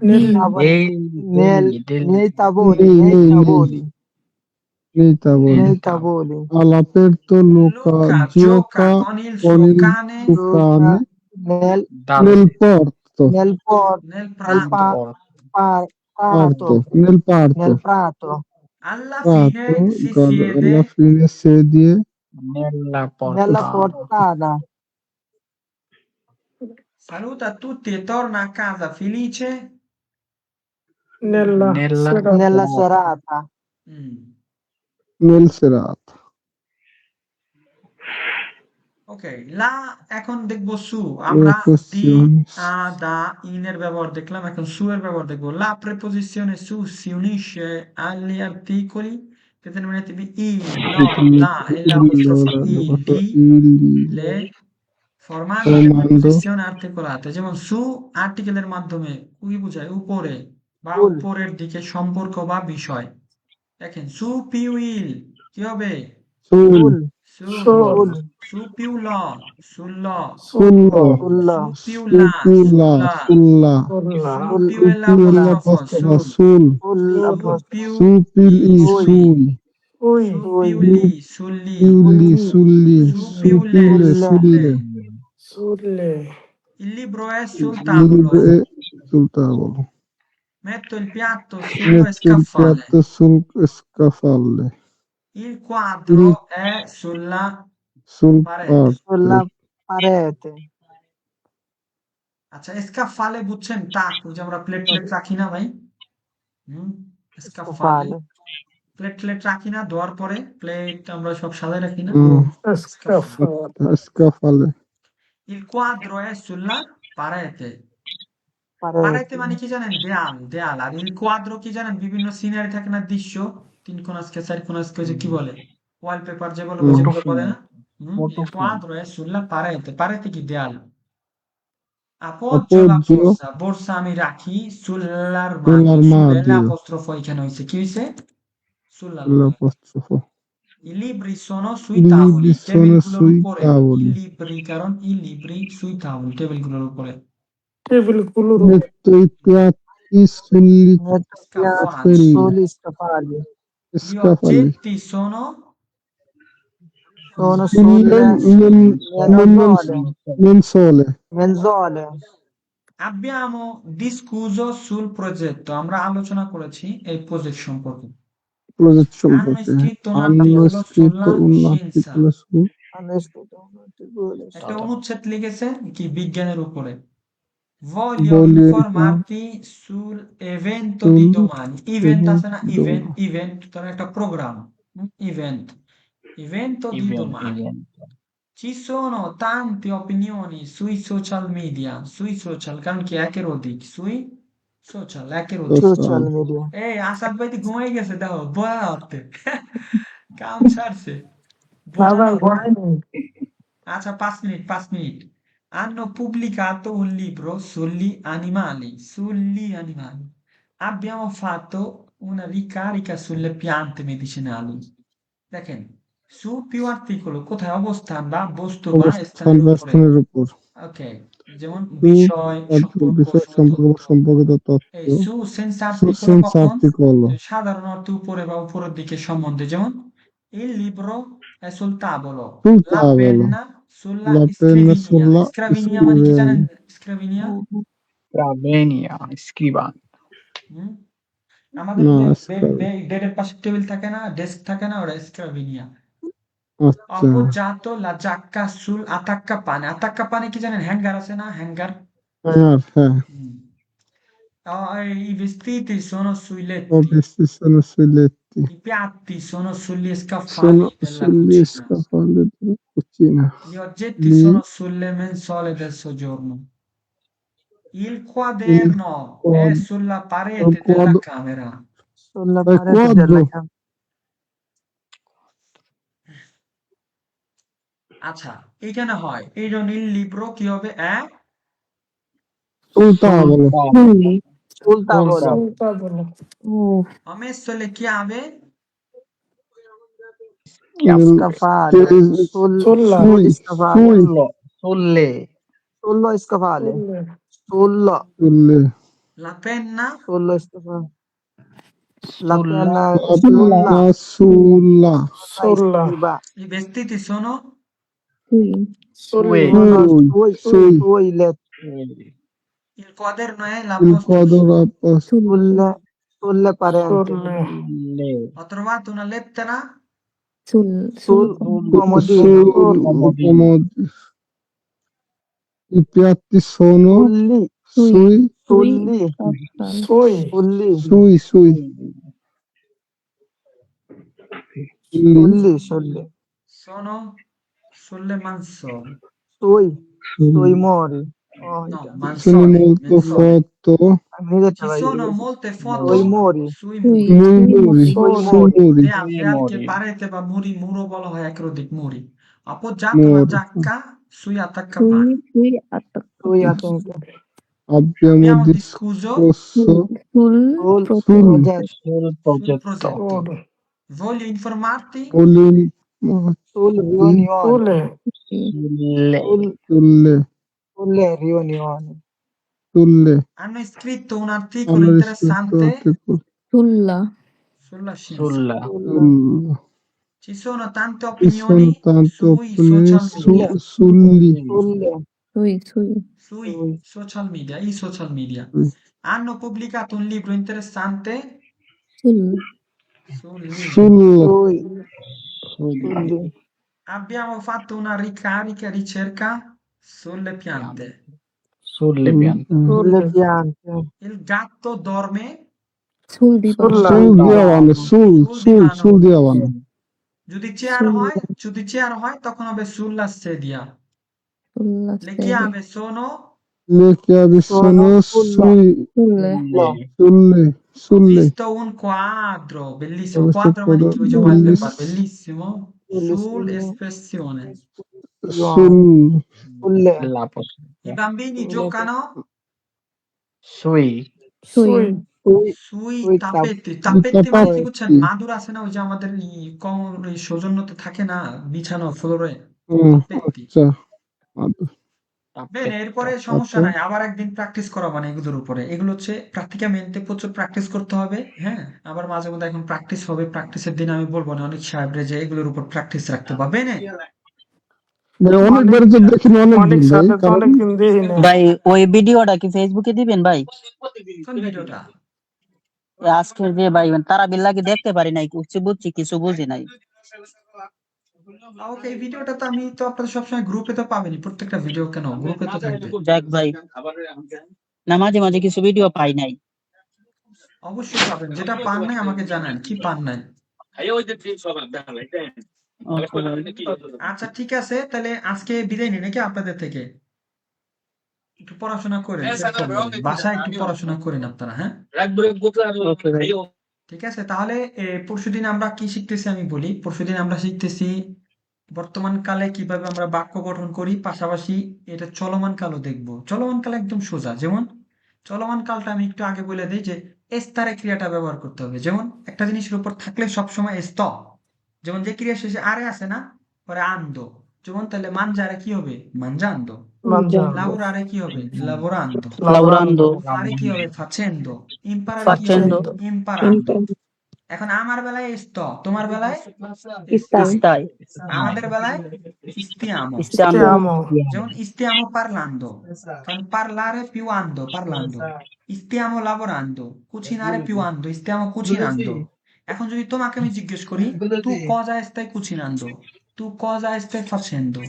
nei tavoli, Del nei tavoli, nei nei nei tavoli, nei tavoli nei tavoli. all'aperto Luca Luca gioca gioca con il con suo il cane suo cane Nel, Dal nel porto nel por, nel nel prato. porto. prato, nel parto nel prato, Alla prato fine si alla siede fine sedie Nella nella portata. portata, saluta tutti e torna a casa felice. nella nella serata. serata. Mm. nel serata Ok, la এখন দেখবো সু আমরা দি questioni da ইনের ব্যবহার দেখলাম এখন সু এর ব্যবহার দেখবো la preposizione su si unisce agli articoli determinativi il, lo, la e l'apostrofo i, di, le formando le formando preposizioni articolate যেমন সু আর্টিকেলের মাধ্যমে কি বোঝায় উপরে বা Sul, উপরের দিকে সম্পর্ক বা বিষয় দেখেন সু পিউ ইল কি হবে sul sul, sul sul, su più lo sullo sullo sulla, su più su la più la sulla sulla Sulla. su sul, più su e più l'apostrofo l'apostrofo sul sul sul, su apostrofo, più su più i i sui, sui Ui. su sui, più più li sulli più li sulli su su più più le sulle, sulle Sulle. il libro è sul il tavolo libro è sul tavolo metto il piatto sullo metto il scaffale piatto sul scaffale il quadro è sulla sul parete sulla parquet parete, আচ্ছা স্কাফালে বুঝছেন তাক ওই যে আমরা plate plate রাখি না ভাই হুম স্কাফালে scaffale, plate plate রাখি না ধোয়ার পরে প্লেট আমরা সব সাজায় রাখি না স্কাফালে Scaffale. scaffale il quadro è sulla parete parete parete, মানে কি জানেন দেয়াল দেয়াল আর il quadro কি জানেন বিভিন্ন সিনারি থাকে না দৃশ্য তিন কোণ আজকে চার কোণ আজকে যে কি বলে ওয়ালপেপার যে বলে হুম। যেগুলো বলে না Photo il frame. quadro è sulla parete parete কি দেয়াল appoggio la appoggio borsa borsa আমি রাখি sull'armadio sull'armadio sull'apostrofo এখানে হয়েছে কি হয়েছে sull'armadio sull'apostrofo i libri sono sui i tavoli libri sono টেবিলগুলোর sui উপরে i tavoli libri কারণ i libri sui tavoli টেবিলগুলোর উপরে Table color. metto i piatti sugli metto piatti scaffali sugli scaffali, gli scaffali oggetti sono sono il sulle mensole mensole menzole, abbiamo discusso sul progetto আমরা আলোচনা করেছি এই project সম্পর্কে progetto hanno সম্পর্কে scritto un hanno articolo scritto sulla un scienza articolo su hanno scritto un articolo একটা su- অনুচ্ছেদ লিখেছে কি বিজ্ঞানের উপরে voglio voglio informarti sull'evento di domani event আছে না event event তার একটা programme event evento di domani ci sono tante opinioni sui social media sui social কারণ কি একের অধিক sui social একের অধিক social media, এই আসাদ ভাই তো ঘুমাই গেছে দেখো বয়া হতে কাম ছাড়ছে Nada, বোঝানো guarda. আচ্ছা 5 minute hanno pubblicato un libro sugli animali abbiamo fatto una ricarica sulle piante medicinali দেখেন su più articolo কোথায় অবস্থান বা বস্তু বা অবস্থান স্থানের উপরে ব্যস্তানের উপর ওকে যেমন su বিষয় সম্পর্ক বিষয় তথ্য সম্পর্কিত তথ্য এই সু সেন্স su আর্টিকল senza কখন articolo সাধারণ অর্থে উপরে বা উপরের দিকে সম্বন্ধে যেমন il libro è sul tavolo sul la tavolo penna sulla la penna scrivinia sulla scrivinia মানে কি জানেন scrivinia Gravenia, scrivania. হুম? আমাদের no যে scrive বেডের পাশে টেবিল থাকে না ডেস্ক থাকে না ওটা স্ক্রাভিনিয়া আচ্ছা appoggiato la giacca sul attaccapane attaccapane কি জানেন হ্যাঙ্গার আছে না হ্যাঙ্গার হ্যাঁ I vestiti sono sui ho letti visto sono sui letti i piatti sono sugli sono scaffali della sugli cucina scaffali della cucina gli oggetti lì sono sulle mensole del soggiorno il il quaderno è quadro sulla il parete della quadro camera sulla il parete della quadro camera. আচ্ছা এখানে হয় এই জন্য il libro কি হবে sul tavolo Sulli. Sul tavolo. tavolo. Tavolo. Oh, ho messo le chiavi il- Scaffale. Sulla. Sugli sui scaffali. sui Sulle. Sullo scaffale. Sulle. Sullo. sulle la penna Sullo scaffale. La Sulla. penna la sulla penna sulla Sulla. scriva. i vestiti sono Sui. Sui. Sono sui sui sui letti. il quaderno è la il posta quadro a posto Sulle. Sulle parenti. Sulle. ho trovato una lettera Sul. Sul Sul. comodino. sul comodino i piatti sono Sulli. sui Sulli. Sui. Sulli. sui lì Sulli. Sulli. sono sulle mansole Sui. Sui sul- muri. Oh, no sono mansole molto mensole foto ci sono molte foto Sui muri. sui Sui. muri sui muri Sui sui muri. muri দেয়ালকে muri. parete বা muri muro বলা হয় একরোদিক muri appoggiato la muri giacca sui attaccapani Sui. Sui Attaccati. attenti. abbiamo abbiamo discusso discusso Sul. Sul sul progetto. Sul sul progetto. progetto voglio informarti volevo Sul riunione. Sulle. Sulle riunioni. sulle hanno scritto un articolo hanno riscritto interessante l'articolo Sulla. sulla scienza Sulla. sul- ci sono tante ci sono opinioni tante sui opinioni social media sugli Sulle. Sui. sui Sui. social media i social media sui- hanno pubblicato un libro interessante Sul. sul sul Sui. Sulle. Sulli. abbiamo fatto una ricarica ricerca sulle piante Sulle piante. Sulle piante. il gatto dorme Sul divano. sul divano sul divano যদি chair হয় তখন হবে sulla sedia Sulla le sedia. chiavi sono le chiavi sono Sono sulle Sulle. sulle visto un quadro bellissimo Ho visto quadro মানে কি ওই যে quadro wallpaper bellissimo Bellissimo. sull'espressione sul Sulle. La posta. i bambini giocano Sui. Sui. sui Sui tappeti tappeti মানে কি tappeti. বুঝছেন মাদুর আছে না ওই যে আমাদের এই সৌজন্যতে থাকে না বিছানো ফ্লোরে tappeti আচ্ছা বেন এরপরে সমস্যা নাই আবার একদিন প্র্যাকটিস করা মানে এগুলোর উপরে এগুলো হচ্ছে প্র্যাকটিক্যামেন্টে প্রচুর প্র্যাকটিস করতে হবে হ্যাঁ আবার মাঝে মধ্যে এখন প্র্যাকটিস হবে প্র্যাকটিসের দিন আমি বলবো না অনেক সাহেবরে যে এগুলোর উপর প্র্যাকটিস রাখতে পারবে না অনেকবার তো দেখিনি অনেকদিন ভাই কারণ ভাই ওই ভিডিওটা কি ফেসবুকে দিবেন ভাই? কোন ভিডিওটা আজকের যে ভাই তারা বিল্লাহকে দেখতে পারি নাই, কিছু বুঝছি কিছু বুঝি নাই। ওকে এই ভিডিওটা তো আমি তো আপনাদের সবসময় গ্রুপে তো পাবেনি প্রত্যেকটা ভিডিও কেন গ্রুপে তো থাকবে যাক ভাই, না মাঝে মাঝে কিছু ভিডিও পাই নাই। অবশ্যই পাবেন যেটা পান নাই আমাকে জানান কি পান নাই আচ্ছা ঠিক আছে তাহলে আজকে বিদায় নিই নাকি আপনাদের থেকে একটু পড়াশোনা করেন বাসায় একটু পড়াশোনা করেন আপনারা হ্যাঁ ওকে ভাই। ঠিক আছে তাহলে পরশুদিন আমরা কি শিখতেছি আমি বলি পরশুদিন আমরা শিখতেছি বর্তমান কালে কিভাবে আমরা বাক্য গঠন করি পাশাপাশি এটা চলমান কালও দেখবো চলমান কাল একদম সোজা যেমন চলমান কালটা আমি একটু আগে বলে দিই যে এস্তারে ক্রিয়াটা ব্যবহার করতে হবে যেমন একটা জিনিসের উপর থাকলে সবসময় এস্ত যেমন যে ক্রিয়া শেষে আরে আছে না পরে আন্দো যেমন তাহলে মানজারে কি হবে মানজান্দো লাবোরারে কি হবে লাবোরান্দো লাউরান্দো, ফারে কি হবে ফাচেন্দো ইম্পারারে কি হবে ফাচেন্দো, ইম্পারান্দো এখন আমার বেলায় এস্ত তোমার বেলায় Stai. ইস্তাই, আমাদের বেলায় stiamo ইস্তামো, যেমন stiamo parlando কারণ parlare più ando parlando stiamo lavorando cucinare più ando stiamo cucinando এখন যদি তোমাকে আমি জিজ্ঞেস করি tu cosa stai cucinando tu cosa stai facendo,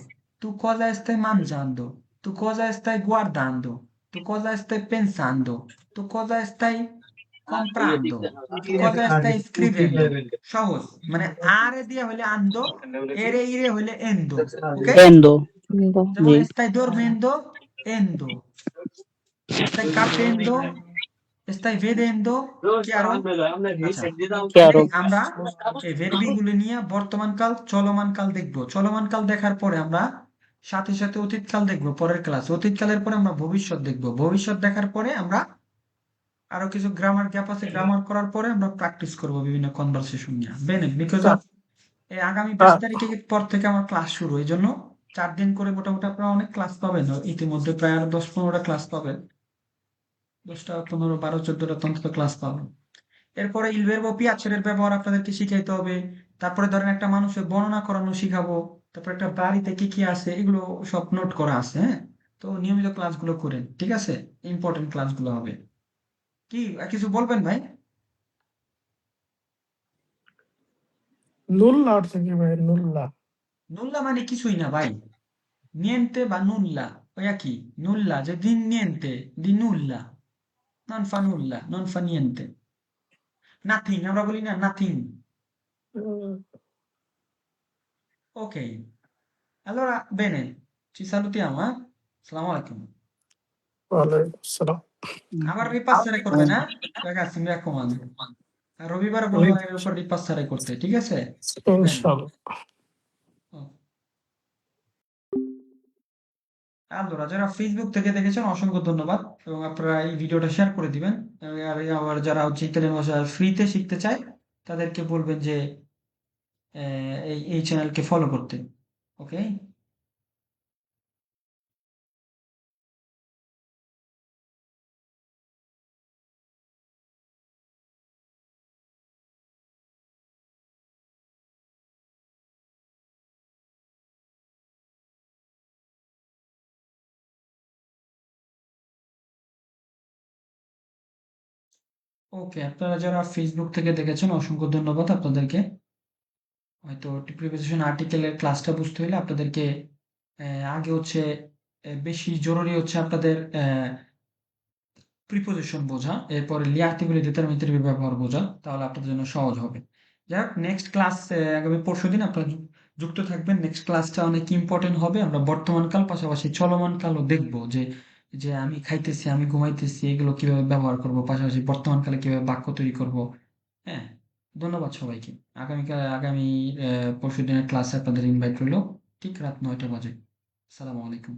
tu cosa stai mangiando, tu cosa stai guardando, tu cosa stai pensando, tu cosa stai comprando, tu cosa stai scrivendo। সহজ মানে আরে দিয়ে হইলে আন্দো, এরে ইরে হইলে এন্দো। ওকে, এন্ডো Endo. যেমন জি stai dormendo, endo, stai capendo, stai vedendo, chiaro? আচ্ছা, কে তাহলে আরো আমরা এই ভেরিবি গুলো নিয়ে বর্তমান কাল চলমান কাল দেখবো। চলমান কাল দেখার পরে আমরা সাথে সাথে অতীত কাল দেখবো পরের ক্লাস। অতীত কালের পরে আমরা ভবিষ্যৎ দেখবো। ভবিষ্যৎ দেখার পরে আমরা আরো কিছু গ্রামার গ্যাপ আছে, গ্রামার করার পরে আমরা প্র্যাকটিস করবো বিভিন্ন কনভারসেশন নিয়ে। বেনে বিকজ অফ এই আগামী ২৫ তারিখের পর থেকে আমার ক্লাস শুরু, এই জন্য ৪ দিন করে মোটামুটি আপনারা অনেক ক্লাস পাবেন। ইতিমধ্যে প্রায় আরো ১০-১৫টা ক্লাস পাবেন। ১০টা ১৫ ১২ ১৪টা অন্তত ক্লাস পাবেন। এরপরে ইল ভার্বো পিয়াচ্ছের ব্যবহার আপনাদেরকে শিখাইতে হবে। তারপরে ধরেন একটা মানুষের বর্ণনা করানো শিখাবো। তারপর একটা বাড়িতে কি কি আছে এগুলো সব নোট করা আছে, হ্যাঁ? তো নিয়মিত ক্লাসগুলো করেন, ঠিক আছে? ইম্পর্টেন্ট ক্লাসগুলো হবে। কি কিছু বলবেন ভাই? নুল্লা অর্থ কি ভাই? নুল্লা নুল্লা মানে কিছুই না ভাই। নিয়েন্তে বা নুল্লা ওই একই। নুল্লা যে দিন নিয়েন্তে দি নুল্লা, নন ফা নুল্লা, নন ফা নিয়েন্তে। নাথিং আমরা বলি না, nothing. Ok, allora bene, ci salutiamo, eh? Assalamu alaikum. ওয়ালাইকুম আসসালাম। আবার রিপাসসারে করবেন, হ্যাঁ? ragazzi, mi raccomando. আর রবিবারে বলবো এর উপর রিপাসসারে করতে, ঠিক আছে? Bene. ইনশাআল্লাহ। Oh. Allora, যারা ফেসবুক থেকে দেখেছেন অসংখ্য ধন্যবাদ এবং আপনারা এই ভিডিওটা শেয়ার করে দিবেন। আর আবার যারা হচ্ছে ইতালিয়ান ভাষা ফ্রিতে শিখতে চায় তাদেরকে বলবেন যে এই চ্যানেলকে ফলো করতে। ওকে? ওকে, আপনারা যারা ফেসবুক থেকে দেখেছেন অসংখ্য ধন্যবাদ আপনাদেরকে। হয়তো প্রিপোজিশন আর্টিকেলের ক্লাসটা বুঝতে হলে আপনাদেরকে আগে হচ্ছে বেশি জরুরি হচ্ছে আপনাদের প্রিপোজিশন বোঝা, এরপরে লিয়ার্টিবিলি ডিটারমিনেটিভ ব্যবহার বোঝা, তাহলে আপনাদের জন্য সহজ হবে। যাই হোক, নেক্সট ক্লাস আগামী পরশুদিন আপনারা যুক্ত থাকবেন। নেক্সট ক্লাসটা অনেক ইম্পর্টেন্ট হবে। আমরা বর্তমান কাল পাশাপাশি চলমান কালও দেখবো যে যে আমি খাইতেছি, আমি ঘুমাইতেছি এগুলো কিভাবে ব্যবহার করব, পাশাপাশি বর্তমান কালে কিভাবে বাক্য তৈরি করব। হ্যাঁ, ধন্যবাদ সবাইকে। আগামী পরশুদিনের ক্লাসে আপনাদের ইনভাইট রইল ঠিক রাত ৯টা বাজে। আসসালামু আলাইকুম।